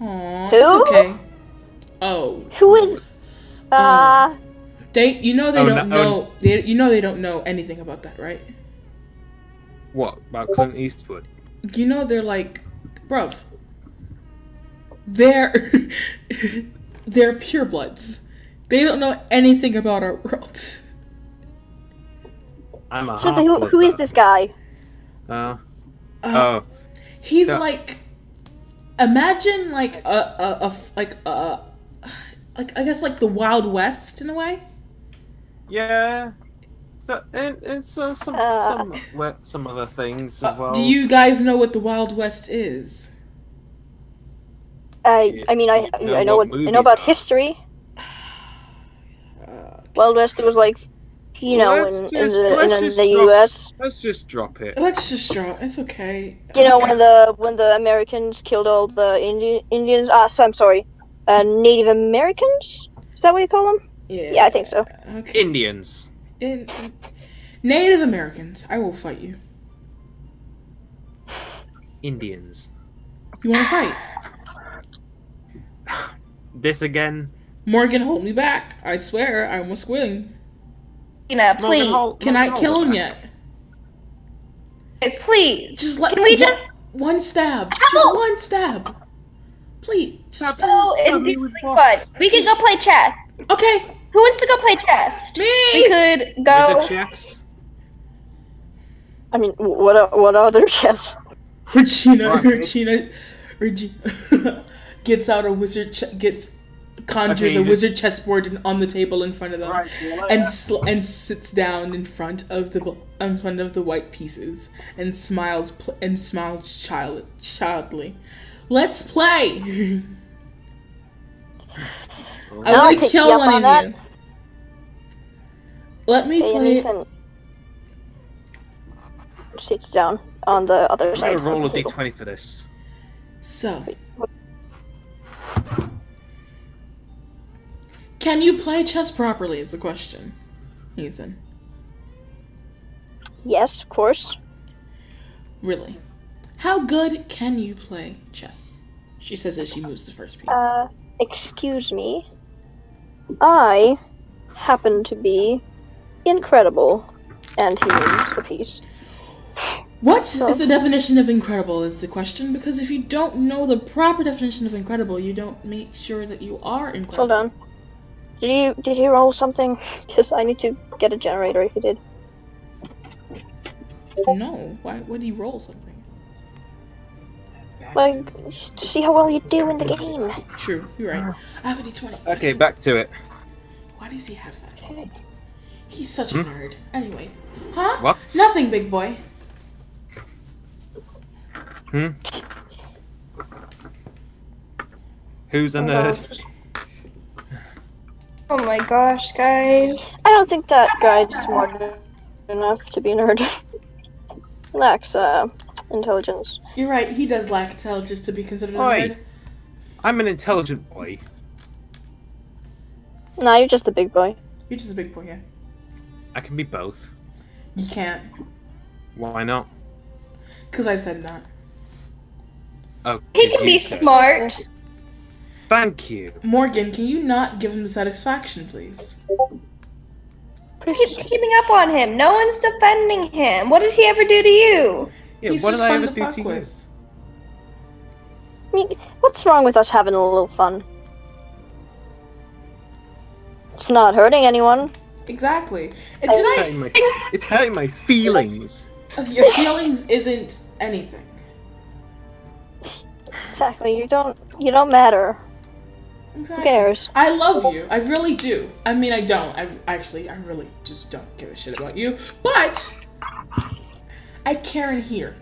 Aw, Who? it's okay. Oh. Who is? They, you know they Oh, don't no- know. They don't know anything about that, right? What about Clint Eastwood? You know they're like, bruv. They're they're purebloods. They don't know anything about our world. I'm a So half-blood, who is though. this guy? Uh, He's Yeah. like, imagine like like I guess like the Wild West in a way. Yeah. So and so some other things as well. Do you guys know what the Wild West is? I mean, I know movies about are. history. Wild West, it was like, you know, Let's in just the drop- U.S. Let's just drop it. Let's just draw. It's okay. You know, when the Americans killed all the Indians. So I'm sorry, Native Americans. Is that what you call them? Yeah, I think so. Okay. Indians. Native Americans, I will fight you. Indians. You want to fight? This again. Morgan, hold me back. I swear, I almost willing. Please. Can I kill him yet? Please. Just let Can we just one stab. How? Just one stab. Please. Just, go and do something fun? We could go play chess. okay. Who wants to go play chess? Me. We could go. Is it chess? I mean, what other chests? Regina Right. gets out a conjures Okay, a wizard chessboard on the table in front of them, Right, well, and sits down in front of the white pieces and smiles childly. Let's play. I I'll want to pick kill you up one on of that. you. Let me Hey, play. Ethan sits down on the other I'm side. gonna roll a of the table. d20 for this. So, can you play chess properly? Is the question, Ethan. Yes, of course. Really? How good can you play chess? She says as she moves the first piece. Excuse me. I happen to be incredible. And he moves the piece. What is the definition of incredible is the question, because if you don't know the proper definition of incredible, you don't make sure that you are incredible. Hold on. Did you roll something? Because I need to get a generator if you did. No. Why would he roll something? Like, to see how well you do in the game. True, you're right. I have a d20. Okay, back to it. Why does he have that? He's such a nerd. Anyways. Huh? What? Nothing, big boy. Who's a nerd? Oh my gosh, guys. I don't think that guy's smart enough to be a nerd. Lacks, intelligence. You're right, he does lack intelligence to be considered a Oi. nerd. I'm an intelligent boy. Nah, you're just a big boy. You're just a big boy, yeah. I can be both. You can't. Why not? Because I said not. Oh, He 'cause can you be said- smart. Thank you. Morgan, can you not give him the satisfaction, please? Keep keeping up on him. No one's defending him. What did he ever do to you? Yeah, He's what just did I fun ever to do fuck to you? with. I mean, what's wrong with us having a little fun? It's not hurting anyone. Exactly. And It's hurting my feelings. Your feelings isn't anything. Exactly. You don't matter. Exactly. Who cares? I love you. I really do. I mean, I don't. I really just don't give a shit about you. But I care in here.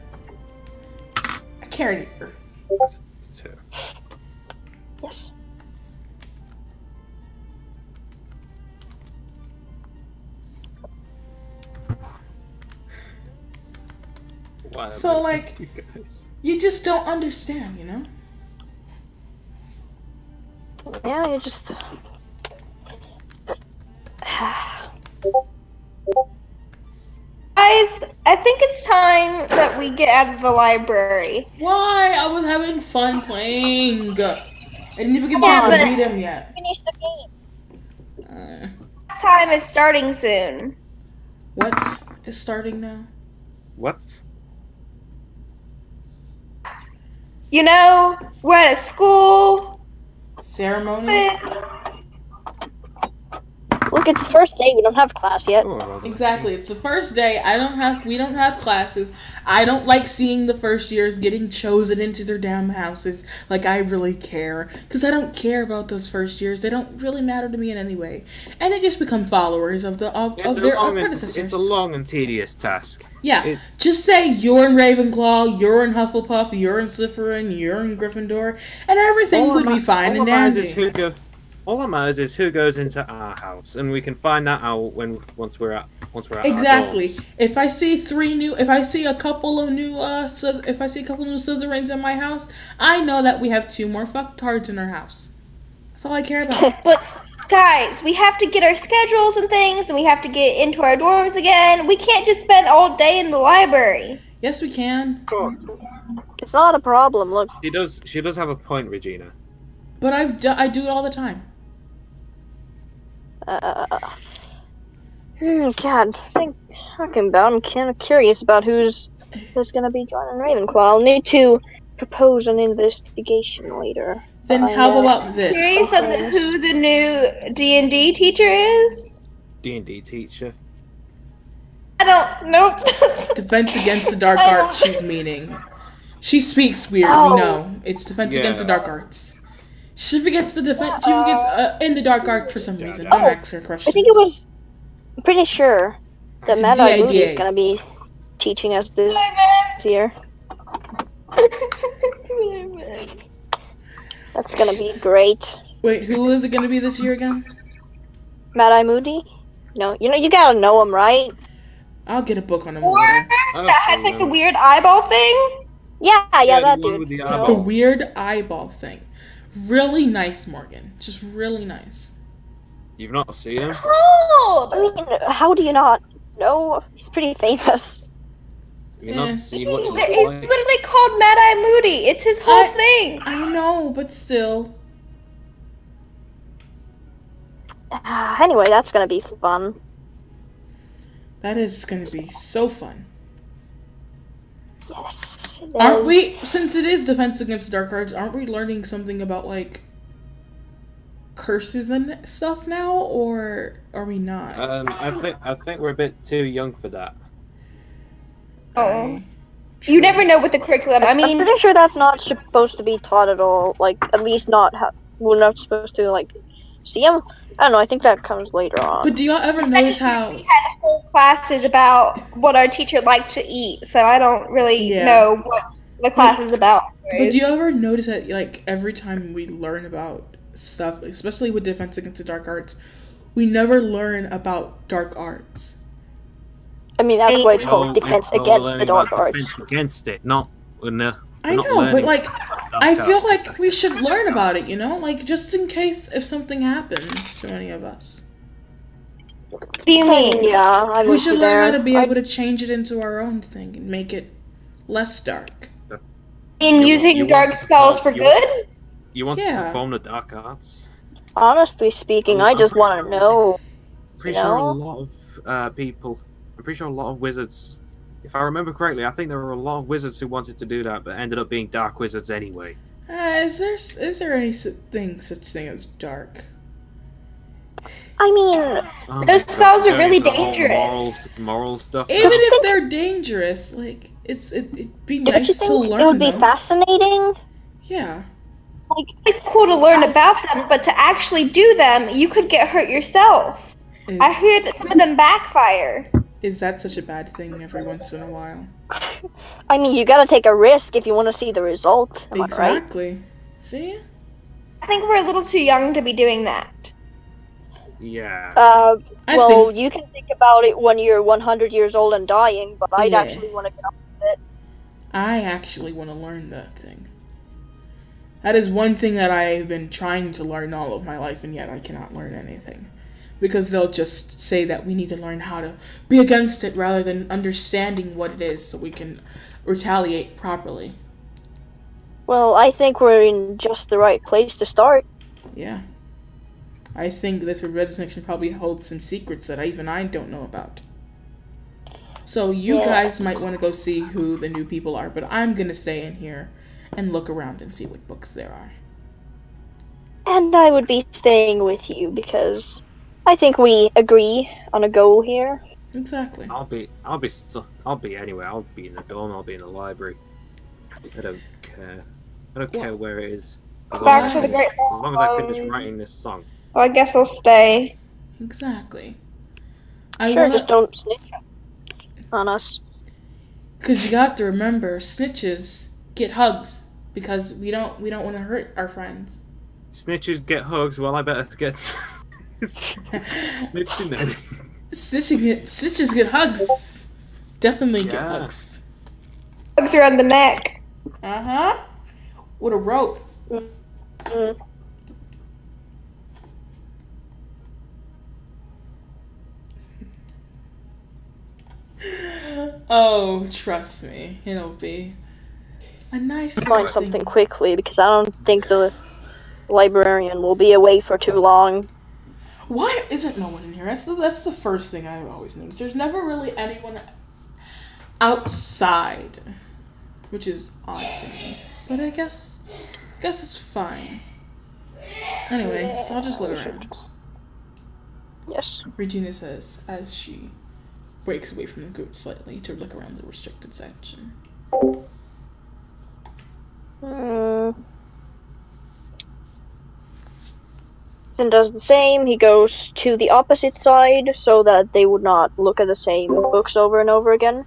I care in here. Yes. Whatever. So, like, You guys. you just don't understand, you know? Yeah, you just. Guys, I think it's time that we get out of the library. Why? I was having fun playing. I didn't even get a Yeah, chance to but- beat him yet. Finish the game. Time is starting soon. What is starting now? What? You know, we're at a school. Ceremony? Look, it's the first day. We don't have class yet. Oh, well, Exactly. It's the first day. We don't have classes. I don't like seeing the first years getting chosen into their damn houses. Like, I really care. Because I don't care about those first years. They don't really matter to me in any way. And they just become followers of their predecessors. It's a long and tedious task. Yeah. Just say you're in Ravenclaw, you're in Hufflepuff, you're in Slytherin, you're in Gryffindor, and everything would be fine and dandy. All that matters is who goes into our house, and we can find that out once we're at Exactly. Our doors. If I see a couple of new Slytherins in my house, I know that we have 2 more fucktards in our house. That's all I care about. But guys, we have to get our schedules and things, and we have to get into our dorms again. We can't just spend all day in the library. Yes, we can. It's not a problem. Look, She does have a point, Regina. But I do it all the time. God, talking about. I'm kind of curious about who's gonna be joining Ravenclaw. I'll need to propose an investigation later. Then how about this? Curious on who the new D&D teacher is? D&D teacher. I don't know. Defense against the dark arts, she's meaning. She speaks weird, we know. It's defense against the dark arts. She forgets in the dark arts for some reason. Don't ask her questions. I think it was. I'm pretty sure that It's a Mad-Eye Moody DIDA. is gonna be teaching us this year. That's gonna be great. Wait, who is it gonna be this year again? Mad-Eye Moody? No, you gotta know him, right? I'll get a book on him Or later. that has like the weird eyeball thing? Yeah, that the one dude. with the You eyeball. The know? weird eyeball thing. Really nice, Morgan. Just really nice. You've not seen him? Oh, I mean, how do you not know? He's pretty famous. You've Yeah. not seen what he he's looks like? literally called Mad-Eye Moody. It's his whole thing. I know, but still. Anyway, that's gonna be fun. That is gonna be so fun. Yes. it Aren't is. we, since it is Defense Against the Dark Arts, aren't we learning something about, like, curses and stuff now, or are we not? I think we're a bit too young for that. Oh. You never know with the curriculum. I I'm mean, pretty sure that's not supposed to be taught at all. Like, at least not. We're not supposed to like see him. I don't know. I think that comes later on. But do y'all ever notice how... we had whole classes about what our teacher liked to eat, so I don't really know what the class is about. But do you ever notice that, like, every time we learn about stuff, especially with Defense Against the Dark Arts, we never learn about dark arts? I mean, that's why it's called Defense we're Against learning the Dark about Arts. Defense against it, not. I know, but, like, I feel like we should learn about it, you know? Like, just in case if something happens to any of us. What do you mean? Yeah, I'm We with should you learn there. how to be able to change it into our own thing and make it less dark. In You using want dark to spells for perform- you want- good? You want Yeah. to perform the dark arts? Honestly speaking, I just want to know. Pretty sure a lot of people. I'm pretty sure a lot of wizards. If I remember correctly, I think there were a lot of wizards who wanted to do that, but ended up being dark wizards anyway. Is there any such thing as dark? I mean, Those spells are really There's the whole dangerous. moral stuff. Even if they're dangerous, like it'd be don't you nice to think learn it would be them. fascinating? Yeah. It's cool to learn about them, but to actually do them, you could get hurt yourself. I hear that some of them backfire. Is that such a bad thing every once in a while? I mean, you gotta take a risk if you want to see the result. Am I right? Exactly. See? I think we're a little too young to be doing that. Yeah. Well, you can think about it when you're 100 years old and dying, but I'd Yeah. actually want to get on with it. I actually want to learn that thing. That is one thing that I've been trying to learn all of my life, and yet I cannot learn anything. Because they'll just say that we need to learn how to be against it rather than understanding what it is so we can retaliate properly. Well, I think we're in just the right place to start. Yeah. I think this red section probably holds some secrets that even I don't know about. So you guys might want to go see who the new people are, but I'm going to stay in here and look around and see what books there are. And I would be staying with you because I think we agree on a goal here. Exactly. I'll be anywhere. I'll be in the dorm. I'll be in the library. I don't care. I don't care where it is. Back to the Great As long as I Hall. finish writing this song. Well, I guess I'll stay. Exactly. Just don't snitch on us. Because you have to remember, snitches get hugs because we don't want to hurt our friends. Snitches get hugs. Well, I better get snitching then. Snitches get hugs. Definitely get hugs. Hugs around the neck. Uh-huh. With a rope. Mm. Oh, trust me, it'll be a nice Find something quickly because I don't think the librarian will be away for too long. Why isn't no one in here? That's the first thing I've always noticed. There's never really anyone outside, which is odd to me. But I guess it's fine. Anyways, I'll just look around. Yes. Regina says as she breaks away from the group slightly to look around the restricted section. Ethan does the same. He goes to the opposite side so that they would not look at the same books over and over again.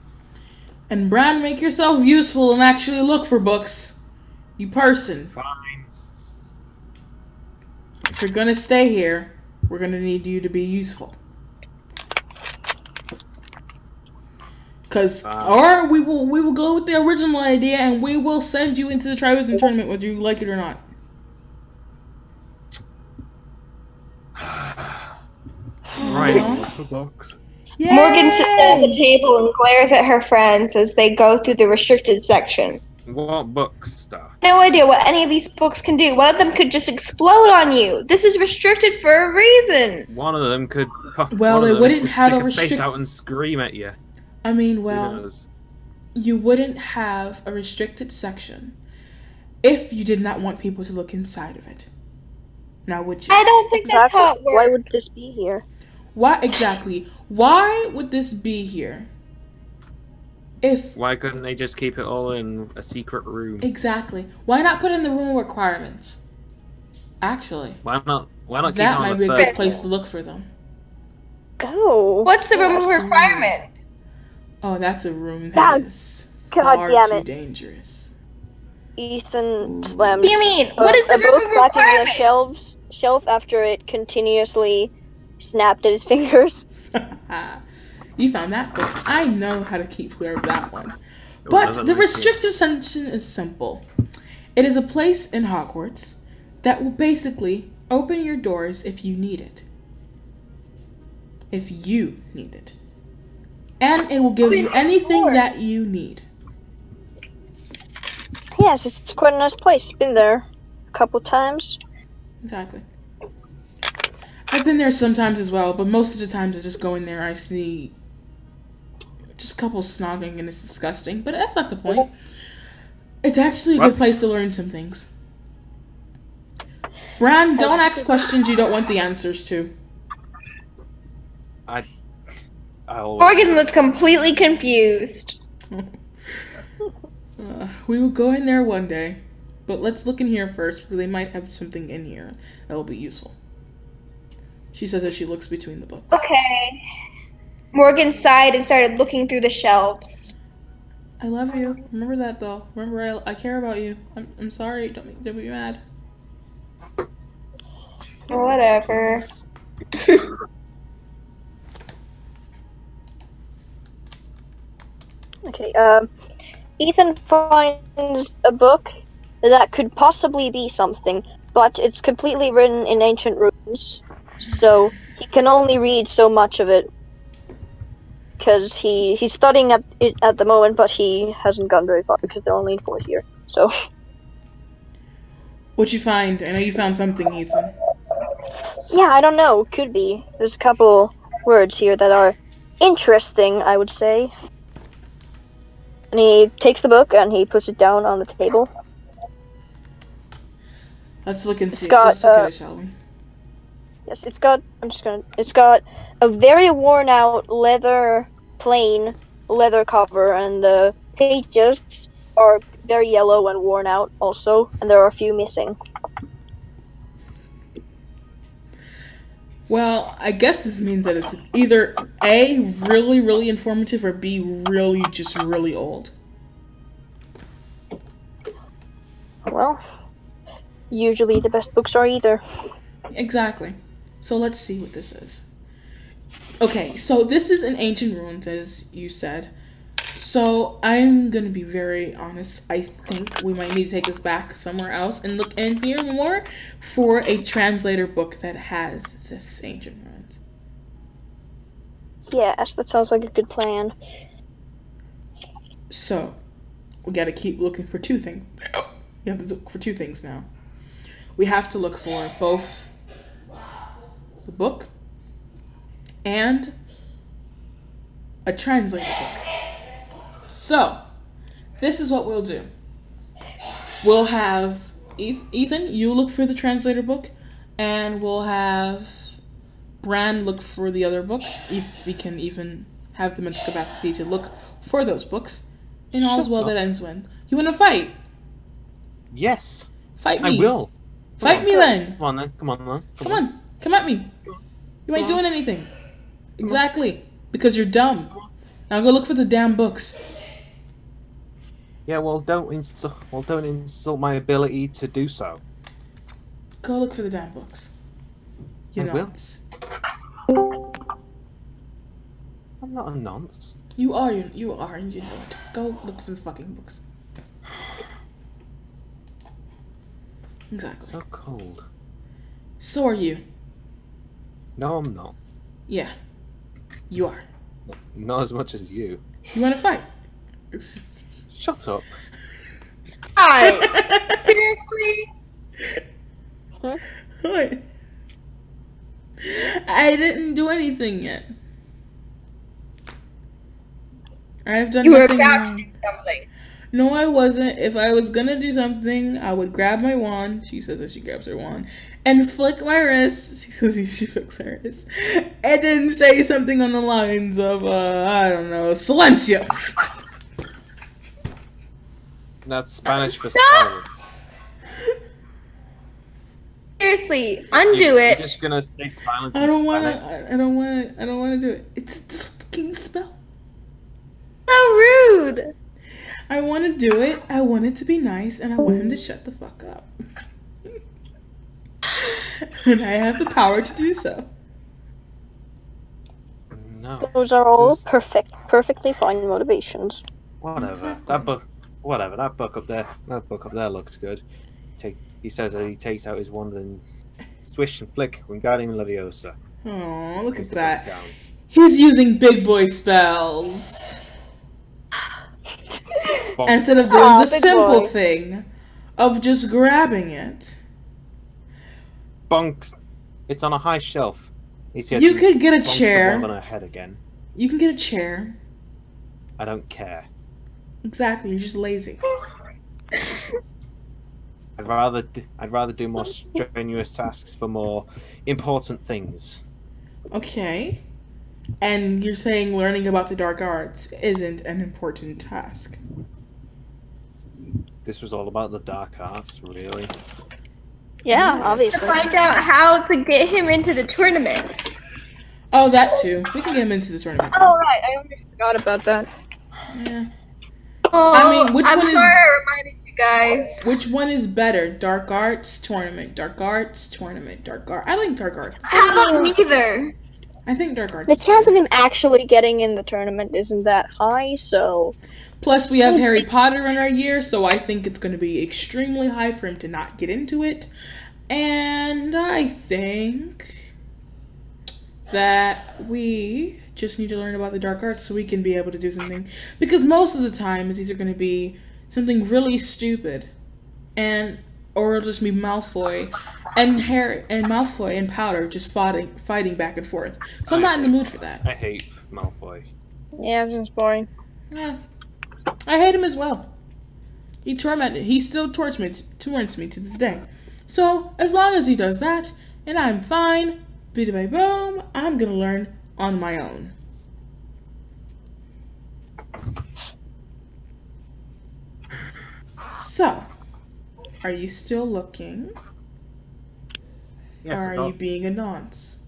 And Bran, make yourself useful and actually look for books. You person. Fine. If you're gonna stay here, we're gonna need you to be useful. Or we will go with the original idea and we will send you into the Triwizard Tournament whether you like it or not. Right. Yay! Morgan sits down at the table and glares at her friends as they go through the restricted section. What books, Star? No idea what any of these books can do. One of them could just explode on you. This is restricted for a reason. One of them could. Well, they wouldn't have a face out and scream at you. I mean, well, you wouldn't have a restricted section if you did not want people to look inside of it. Now, would you? I don't think that's how it works. Why would this be here? Why exactly? Why would this be here? Why couldn't they just keep it all in a secret room? Exactly. Why not put in the room requirements? Actually. Why not keep that it on might the be a third good place to look for them. Oh. What's the room of requirements? Oh, that's a room that is far too dangerous. Ethan slams. What do you mean? What is the room of requirements? Shelf after it continuously snapped at his fingers. You found that book. I know how to keep clear of that one. But the restricted section is simple. It is a place in Hogwarts that will basically open your doors if you need it. if you need it. And it will give you anything that you need. Yes, it's quite a nice place. Been there a couple times. Exactly. I've been there sometimes as well, but most of the times I just go in there, I see just couples snogging and it's disgusting, but that's not the point. It's actually a good place to learn some things. Bran, don't ask questions you don't want the answers to. Morgan was completely confused. We will go in there one day, but let's look in here first because they might have something in here that will be useful. She says as she looks between the books. Okay. Morgan sighed and started looking through the shelves. I love you. Remember that, though. Remember, I care about you. I'm sorry. Don't be mad. Whatever. Okay, Ethan finds a book that could possibly be something, but it's completely written in ancient runes, so he can only read so much of it. Because he's studying it at the moment, but he hasn't gone very far because they're only in 4th year, so... What'd you find? I know you found something, Ethan. Yeah, I don't know. Could be. There's a couple words here that are interesting, I would say. And he takes the book and he puts it down on the table. Let's look and see. Let's look at it, shall we? Yes, it's got a very worn out plain leather cover, and the pages are very yellow and worn out also, and there are a few missing. Well, I guess this means that it's either A, really, really informative, or B, really, just really old. Well, usually the best books are either. Exactly. So let's see what this is. Okay, so this is in ancient ruins, as you said. So I'm gonna be very honest. I think we might need to take this back somewhere else and look in here more for a translator book that has this ancient ruins. Yes, that sounds like a good plan. So we gotta keep looking for two things. We have to look for two things now. We have to look for both the book and a translator book. So, this is what we'll do. We'll have Ethan, you look for the translator book, and we'll have Bran look for the other books, if we can even have the mental capacity to look for those books. And all's well that ends well. You want to fight? Yes. Fight me. I will. Fight me then. Come on then. Come on. Come on. Come at me. You ain't doing anything. Exactly. Because you're dumb. Now go look for the damn books. Yeah, well, don't insult my ability to do so. Go look for the damn books. You I will. nonce. I'm not a nonce. You are, and you know it. Go look for the fucking books. Exactly. So cold. So are you. No, I'm not. Yeah. You are. Not as much as you. You want to fight? Shut up. Hi. Seriously? What? I didn't do anything yet. I've done You were nothing about wrong. to do something. No, I wasn't. If I was gonna do something, I would grab my wand. She says that she grabs her wand. And flick my wrist. She says she flicks her wrist. And then say something on the lines of, I don't know, silencio. That's Spanish for silence. Seriously, undo You're it. just gonna say silence. I in don't Spanish? wanna do it. It's this fucking spell. So rude. I wanna do it. I want it to be nice, and I want him to shut the fuck up. And I have the power to do so. No. Those are all Just- perfectly fine motivations. Whatever. Exactly. That book. Whatever. That book up there looks good. He says that he takes out his wand and swish and flick Wingardium Leviosa. Oh, look Place at the that. book down. He's using big boy spells Bonk. instead of doing Aw, the big simple boy. thing of just grabbing it. Bonks. It's on a high shelf. He's You could get a bonks the chair. wall on her head again. You can get a chair. I don't care. Exactly, you're just lazy. I'd rather do more strenuous tasks for more important things. Okay. And you're saying learning about the dark arts isn't an important task. This was all about the dark arts, really. Yeah, Yes. To obviously. find out how to get him into the tournament. Oh, that too. We can get him into the tournament too. Oh right, I almost forgot about that. Yeah. Oh, I mean, which I'm one is- sorry I reminded you guys. Which one is better? Dark arts tournament. Dark arts tournament. Dark art. I like dark arts. How about neither? I think dark arts. The is chance better. of him actually getting in the tournament isn't that high, so Plus, we have Harry Potter in our year, so I think it's going to be extremely high for him to not get into it. And I think that we just need to learn about the dark arts so we can be able to do something. Because most of the time, it's either going to be something really stupid, or it'll just be Malfoy and Harry and Malfoy and Powder just fighting back and forth. So I'm not in the mood for that. I hate Malfoy. yeah, it's just boring. Yeah. I hate him as well. He still torments me to this day. So, as long as he does that, and I'm fine, bida bye boom, I'm gonna learn on my own. So, are you still looking? Yes, or are you being a nonce?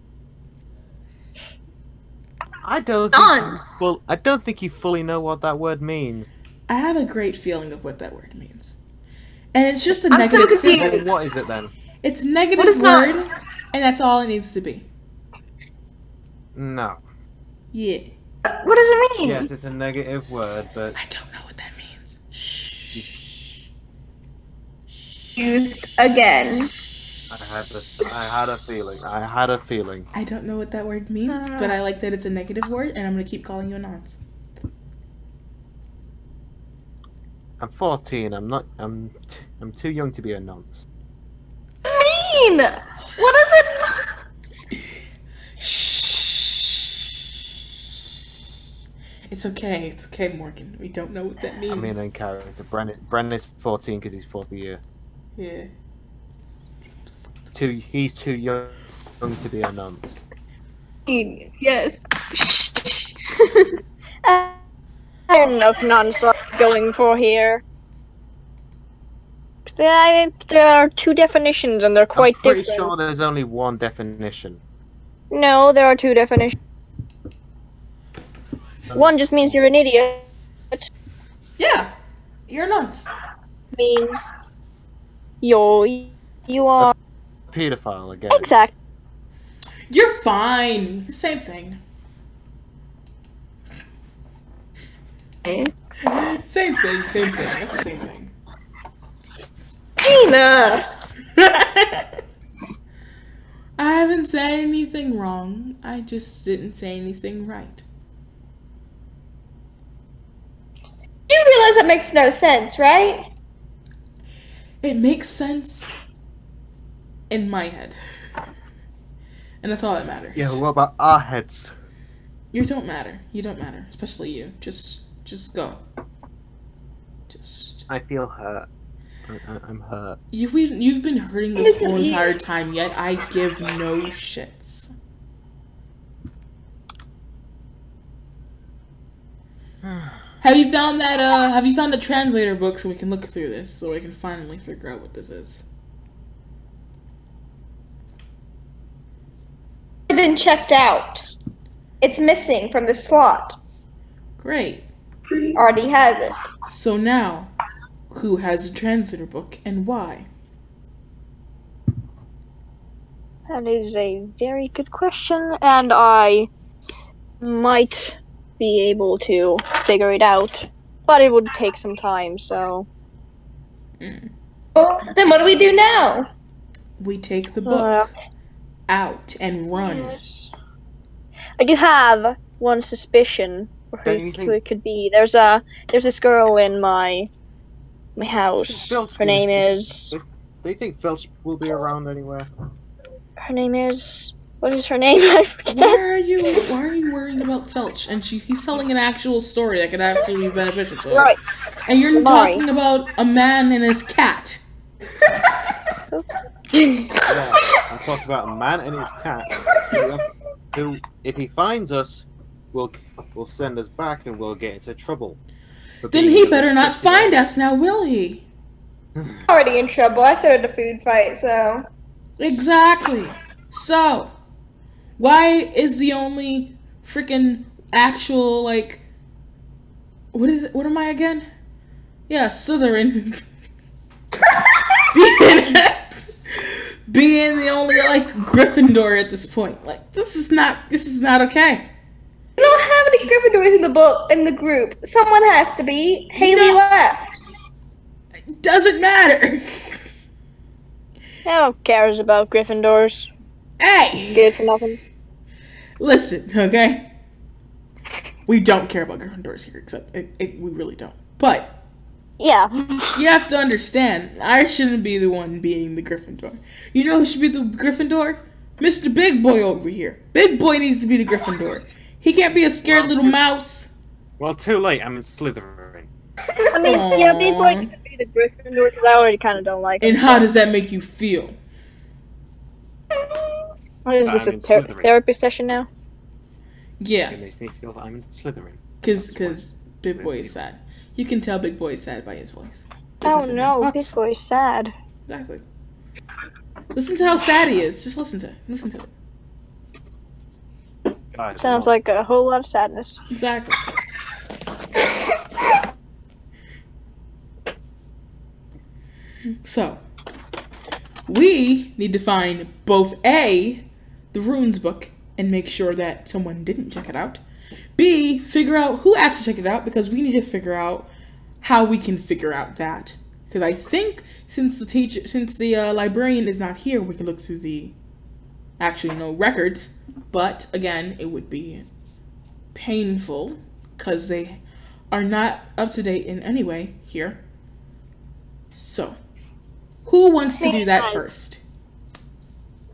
I don't Nonce. I don't think you fully know what that word means. I have a great feeling of what that word means. And it's just a I'm so negative thing. confused. Well, what is it then? It's a negative What is word, nonce? and that's all it needs to be. No. Yeah. What does it mean? Yes, it's a negative word, but I don't know what that means. Shh. Used again. I had a feeling. I don't know what that word means, but I like that it's a negative word, and I'm gonna keep calling you a nonce. I'm 14. I'm too young to be a nonce. Mean. What is it? Shh. It's okay. It's okay, Morgan. We don't know what that means. I mean, in character. Brennan is 14 because he's fourth year. Yeah. He's too young to be a nonce. Mean. Yes. Shh. I don't know if nonce are going for here. There are two definitions and they're quite I'm pretty different. sure there's only one definition. No, there are two definitions. One just means you're an idiot. Yeah. You're a nonce. Mean you are Pedophile again. exact. You're fine. Same thing. Same thing. Same thing. That's the same thing. Tina. I haven't said anything wrong. I just didn't say anything right. You realize that makes no sense, right? It makes sense in my head. And that's all that matters. Yeah, what about our heads? You don't matter. You don't matter. Especially you. Just go. Just. I feel hurt. I'm hurt. You've been hurting this whole entire time, yet I give no shits. Have you found that? Have you found the translator book so we can look through this so we can finally figure out what this is? It's been checked out. It's missing from the slot. Great. Already has it. So now, who has the translator book and why? That is a very good question, and I might be able to figure it out, but it would take some time, so... Well, then what do we do now? We take the book out and run. Yes. I do have one suspicion for who it could be. There's this girl in my house. Her name is. Do you think Filch will be around anywhere? Her name is. What is her name? I forget. Why are you worrying about Filch? And he's telling an actual story that could actually be beneficial to us. Right. And you're talking about a man and his cat. Yeah, I'm talking about a man and his cat. Who, if he finds us, will send us back and we'll get into trouble. Then he better not find us now, will he? Already in trouble. I started a food fight, so. Exactly. So, why is the only freaking actual, like, what is it? What am I again? Yeah, Slytherin. being the only, like, Gryffindor at this point. Like, this is not okay. We don't have any Gryffindors in the group. Someone has to be. Haley left. It doesn't matter. Who cares about Gryffindors? Hey! Good for nothing. Listen, okay? We don't care about Gryffindors here, except we really don't. But yeah, you have to understand, I shouldn't be the one being the Gryffindor. You know who should be the Gryffindor? Mr. Big Boy over here. Big Boy needs to be the Gryffindor. He can't be a scared little mouse. Well, too late. I'm in Slytherin. I mean, yeah, Big Boy could be the Gryffindor because I already kind of don't like him. And how does that make you feel? What is this, a therapy session now? Yeah. It makes me feel that I'm in Slytherin. Because Big Boy is sad. You can tell Big Boy is sad by his voice. Oh no, Big Boy is sad. Exactly. Listen to how sad he is. Just listen to it. Listen to it. God, sounds like a whole lot of sadness. Exactly. So, we need to find both A, the runes book, and make sure that someone didn't check it out. B, figure out who actually checked it out, because we need to figure out how we can figure out that. Because I think since the librarian is not here, we can look through the no records. But again, it would be painful because they are not up to date in any way here. So, who wants to do that first?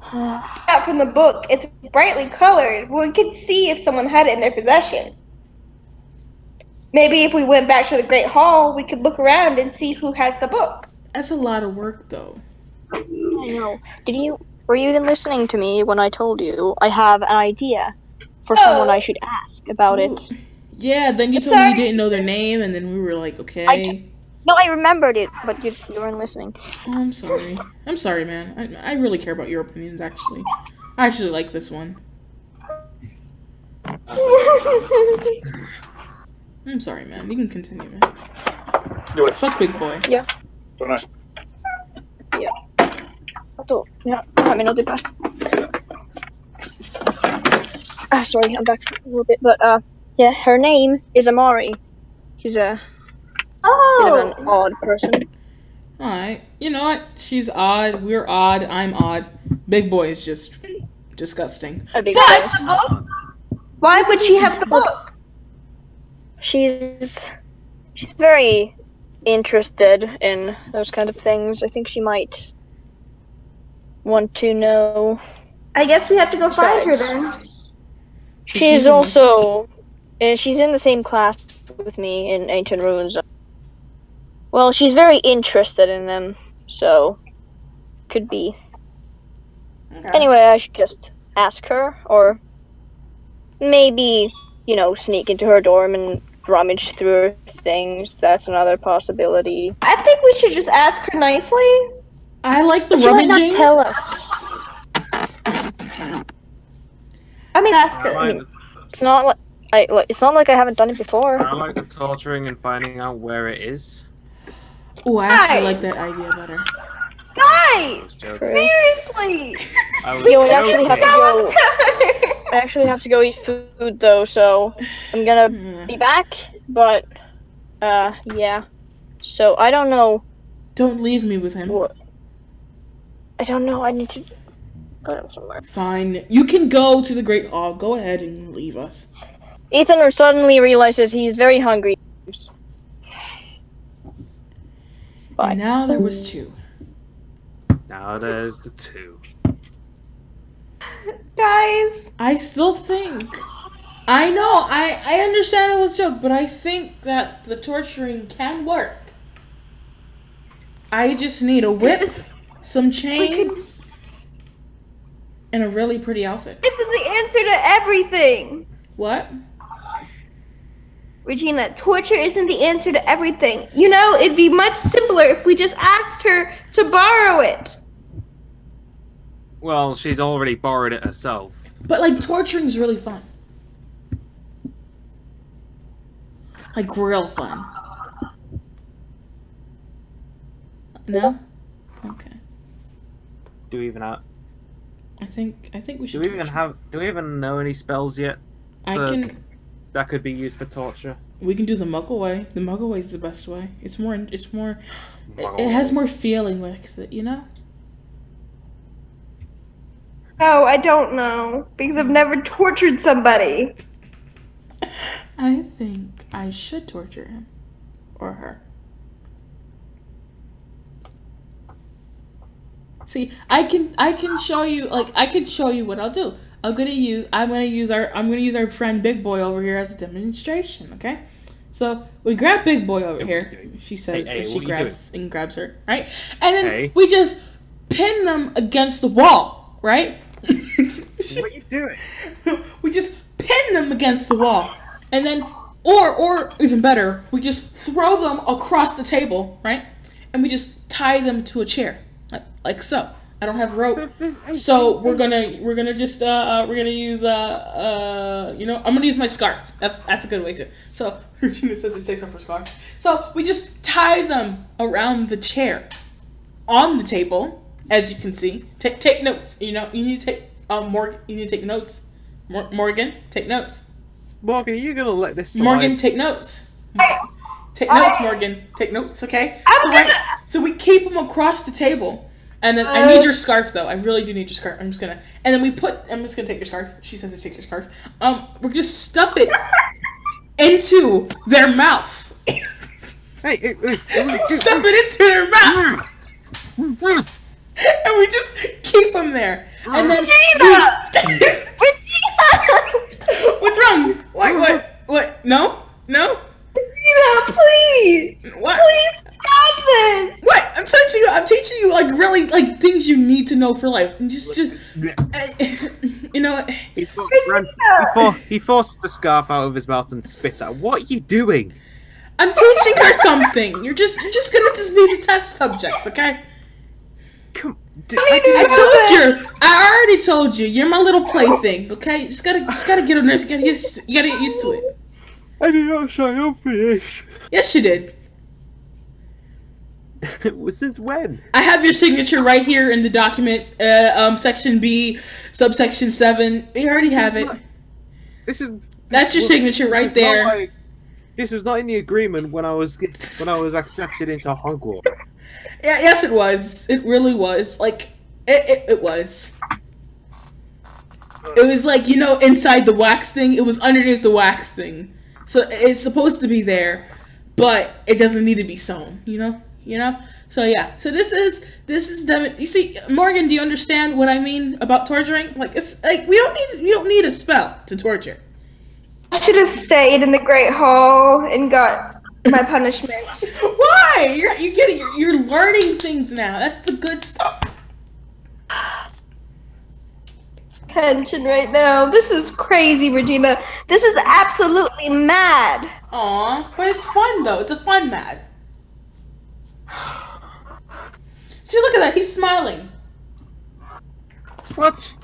Out from the book, it's brightly colored. We could see if someone had it in their possession. Maybe if we went back to the Great Hall, we could look around and see who has the book. That's a lot of work, though. I know. Were you even listening to me when I told you I have an idea for someone I should ask about it? Yeah, then you told me you didn't know their name, and then we were like, okay. No, I remembered it, but you weren't listening. Oh, I'm sorry. I'm sorry, man. I really care about your opinions, actually. I actually like this one. I'm sorry, man. We can continue, man. Do it. Fuck Big Boy. Yeah. Don't I? Yeah. Yeah, kami notin päästä. Sorry, I'm back a little bit, but yeah, her name is Amari. She's a bit of an odd person. Alright, you know what? She's odd, we're odd, I'm odd. Big Boy is just disgusting. But why would she have the book? She's very interested in those kind of things. I think she might want to know. I guess we have to go find her then. She's also, she's in the same class with me in Ancient Runes. Well, she's very interested in them, so could be. Okay. Anyway, I should just ask her, or maybe, sneak into her dorm and rummage through her things. That's another possibility. I think we should just ask her nicely. I like the She rummaging. might not tell us. I mean, ask her. It's not like I haven't done it before. I like the torturing and finding out where it is. Oh, I actually like that idea better. Guys! Seriously! I actually have to go eat food though, so I'm gonna be back, but yeah. So I don't know. Don't leave me with him. I don't know, I need to Put him somewhere. Fine. You can go to the Great Hall. Go ahead and leave us. Ethan suddenly realizes he's very hungry. Bye. And now there was 2. Now there's the 2. Guys, I still think... I know, I understand it was a joke, but I think that the torturing can work. I just need a whip, some chains, and a really pretty outfit. this is the answer to everything. What? Regina, torture isn't the answer to everything. You know, it'd be much simpler if we just asked her to borrow it. Well, she's already borrowed it herself. But, like, torturing's really fun. Like, real fun. No? Okay. Do we even have? I think we should. Do we even know any spells yet? That could be used for torture. We can do the Muggle way. The Muggle way is the best way. It's more. It has more feeling with it, you know. Oh, I don't know. Because I've never tortured somebody. I think I should torture him. Or her. See, I can show you, like, I can show you what I'll do. I'm gonna use our friend Big Boy over here as a demonstration, okay? So we grab Big Boy over here. She says as she grabs her, right? And then we just pin them against the wall, right? What are you doing? We just pin them against the wall, and then, or even better, we just throw them across the table, right? And we just tie them to a chair, like so. I don't have rope, so we're gonna use I'm gonna use my scarf. That's a good way to. So Regina says she takes off her scarf. So we just tie them around the chair, on the table, as you can see. Take notes. You know, you need to take Morgan. You need to take notes. Morgan, take notes. Morgan, are you gonna let this slide? Morgan, take notes. Take notes, Morgan. Take notes, okay? So we keep them across the table. And then I need your scarf, though. I really do need your scarf. I'm just gonna take your scarf. She says to take your scarf. We're just stuff it into their mouth. Hey, Stuff it into their mouth. And we just keep them there. And then what's wrong? What? No? Regina, please! What? Please stop this! What? I'm teaching you like really like things you need to know for life. And just you know what? He forced the scarf out of his mouth and spit out. What are you doing? I'm teaching her something. You're just gonna be the test subjects, okay? Come. I already told you. You're my little plaything, okay? You just gotta get on this. You gotta get used to it. I did not sign up for this. Yes, you did. Since when? I have your signature right here in the document, section B, subsection 7. You already have it. That's your signature right there. This was not in the agreement when I was accepted into Hogwarts. Yeah, yes, it was. It really was. Like, it was. It was like, you know, inside the wax thing. It was underneath the wax thing. So it's supposed to be there, but it doesn't need to be sewn. You know. So yeah. So this is them. You see, Morgan, do you understand what I mean about torturing? Like, it's like we don't need a spell to torture. I should have stayed in the Great Hall and got my punishment. Why? You're learning things now. That's the good stuff. Tension right now. This is crazy, Regina. This is absolutely mad. Aw, but it's fun though. It's a fun mad. See, look at that. He's smiling. What?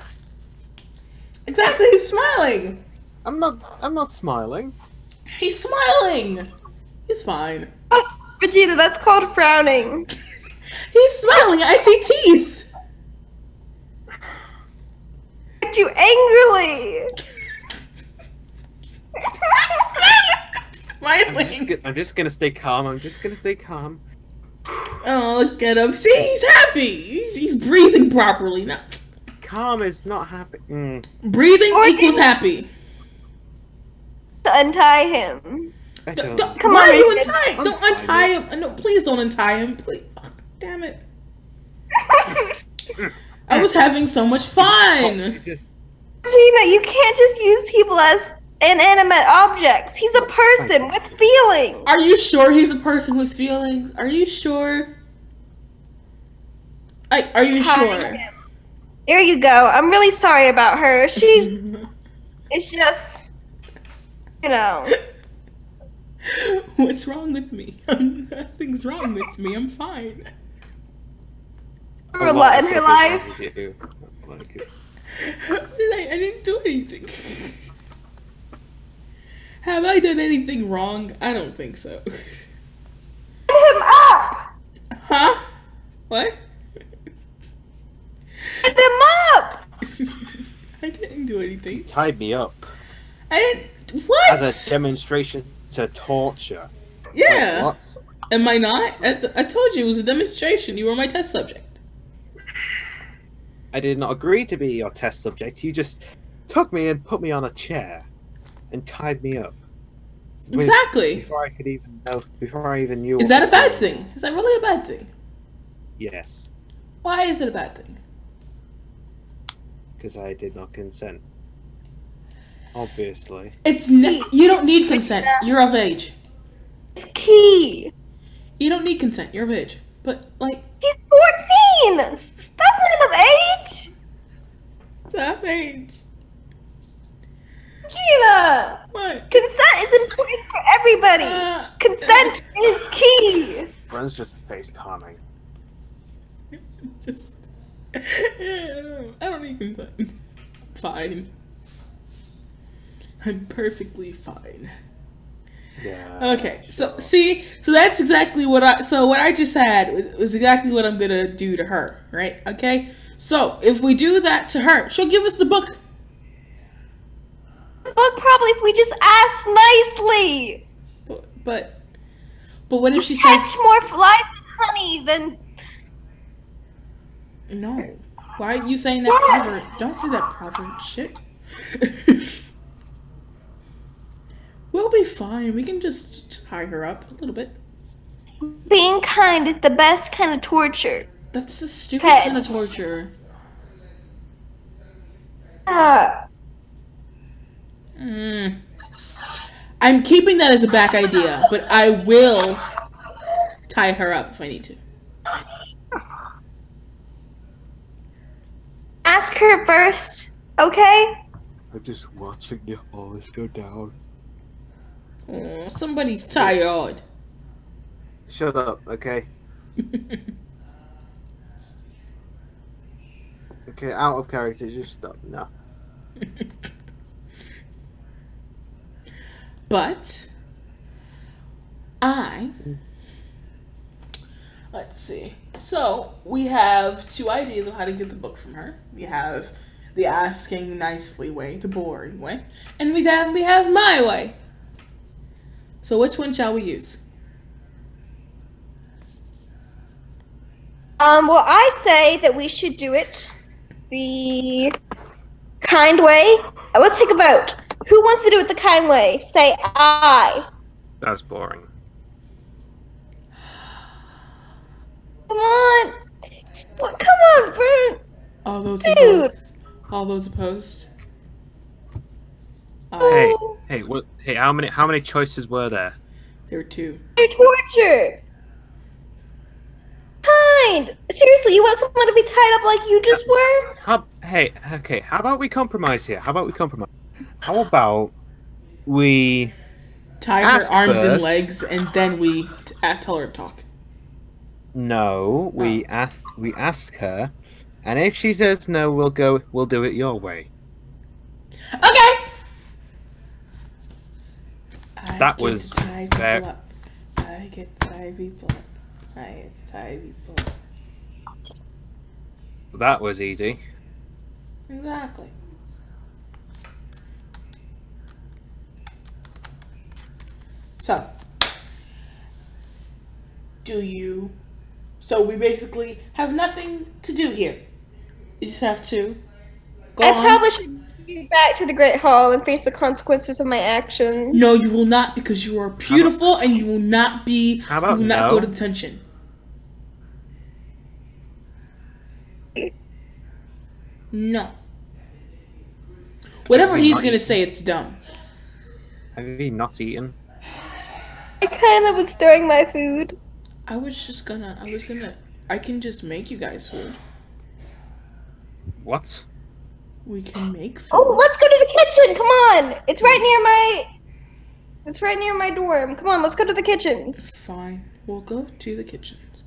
Exactly, he's smiling. I'm not smiling. He's smiling. He's fine. Oh, Regina, that's called frowning. He's smiling. I see teeth. At you angrily. Smiling. I'm just gonna stay calm. Oh, look at him. See, he's happy. He's breathing properly now. calm is not happy. Breathing equals happy. Untie him. Come why on, are you untying? Don't untie him. No, please don't untie him. Please. Oh, damn it. I was having so much fun. Gina, you can't just use people as inanimate objects. He's a person with feelings. Are you sure he's a person with feelings? Are you sure? Are you sure? There you go. I'm really sorry about her. It's just, you know. What's wrong with me? Nothing's wrong with me. I'm fine. A lot in her life. I didn't do anything. Have I done anything wrong? I don't think so. Him up! Huh? What? Get him up! I didn't do anything. You tied me up. I didn't. What? As a demonstration to torture. Yeah. Wait, what? Am I not? I told you it was a demonstration. You were my test subject. I did not agree to be your test subject. You just took me and put me on a chair and tied me up. Exactly. Before I could even know. Before I even knew. Is that a bad thing? Is that really a bad thing? Yes. Why is it a bad thing? Because I did not consent. Obviously. You don't need consent. You're of age. It's key. You don't need consent. You're of age. But like. He's 14. That's not enough age. It's of age. Gina. What? Consent is important for everybody. Consent is key. Bren's just face palming. I don't need consent. Fine. I'm perfectly fine. Yeah. Okay, so that's exactly what I just had was exactly what I'm gonna do to her, right? Okay, so if we do that to her, she'll give us the book. The book probably if we just ask nicely. But what if she says catch more flies with honey than? No. Why are you saying that proverb? Don't say that proverb shit. We'll be fine. We can just tie her up a little bit. Being kind is the best kind of torture. That's the stupid kind of torture. I'm keeping that as a back idea, but I will tie her up if I need to. Ask her first, okay? I'm just watching all this go down. Oh, somebody's tired. Shut up, okay? Okay, out of character, just stop. No. But let's see. So we have two ideas of how to get the book from her. We have the asking nicely way, the boring way, and we have my way. So which one shall we use? Well, I say that we should do it the kind way. Let's take a vote. Who wants to do it the kind way? Say I. That's boring. Come on. Well, come on, Brent. All those opposed. All those opposed. Hey, what? Hey, how many choices were there? There were two. Torture. Kind. Seriously, you want someone to be tied up like you just were? Okay. How about we compromise here? How about we tie her arms and legs, and then we tell her to talk. No, we ask her, and if she says no, we'll do it your way. Okay. That was fair. I get to tie people up. I get to tie people up. That was easy. Exactly. So, so we basically have nothing to do here. We just have to Go I on. probably should get back to the Great Hall and face the consequences of my actions. No, you will not, because you are beautiful and you will not be. How about you will not no? go to detention. No. Whatever he's gonna say, it's dumb. Have you not eaten? I kind of was stirring my food. I can just make you guys food. What? We can make food. Oh, let's go to the kitchen. Come on. It's right near my dorm. Come on, let's go to the kitchens. Fine. We'll go to the kitchens.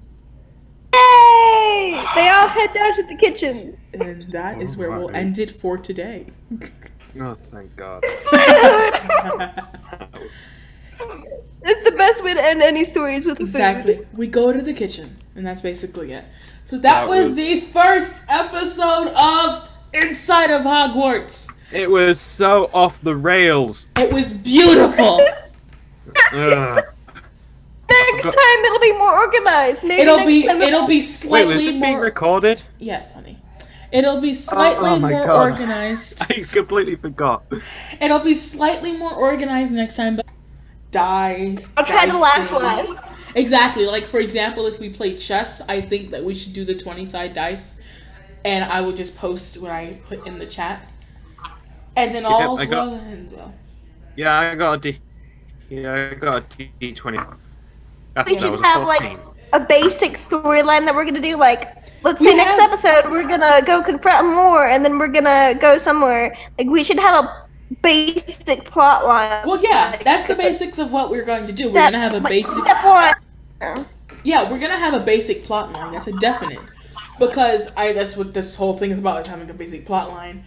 Yay! They all head down to the kitchens. And that is where we'll end it for today. Oh, thank God. It's the best way to end any stories with Exactly. food. We go to the kitchen, and that's basically it. So that was the first episode of Inside of Hogwarts. It was so off the rails. It was beautiful. Ugh. Next time it'll be more organized. Maybe It'll next time be Wait, slightly was this being more. recorded? Yes, honey. It'll be slightly Oh my more God. organized. I completely forgot. It'll be slightly more organized next time, but I'll try to laugh less. Exactly. Like, for example, if we play chess, I think that we should do the 20-side dice, and I will just post what I put in the chat. And then all's well that ends well. Yeah, I got a D20. I We thought that should was have a 14. like a basic storyline that we're gonna do. Like, let's We say next have- episode we're gonna go confront more, and then we're gonna go somewhere. Like, we should have a basic plot line. Well, yeah, that's the basics of what we're going to do. We're gonna have a basic. Step one. Yeah, we're gonna have a basic plot line. That's a definite, because that's what this whole thing is about, having a basic plot line.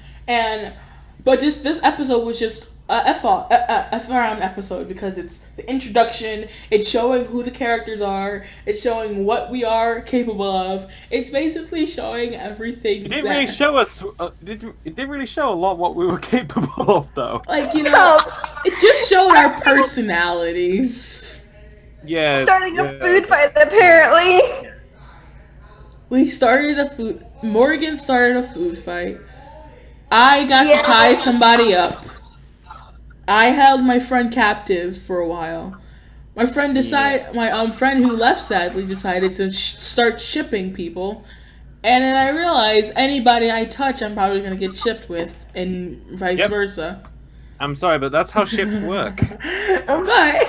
But this episode was just a F around episode, because it's the introduction. It's showing who the characters are. It's showing what we are capable of. It's basically showing everything. It didn't really show us. It didn't really show a lot what we were capable of, though. Like, it just showed our personalities. Yeah. Starting a food fight, apparently. Morgan started a food fight. I got to tie somebody up. I held my friend captive for a while. My friend my friend who left sadly decided to start shipping people, and then I realized anybody I touch, I'm probably gonna get shipped with, and vice versa. I'm sorry, but that's how ships work. But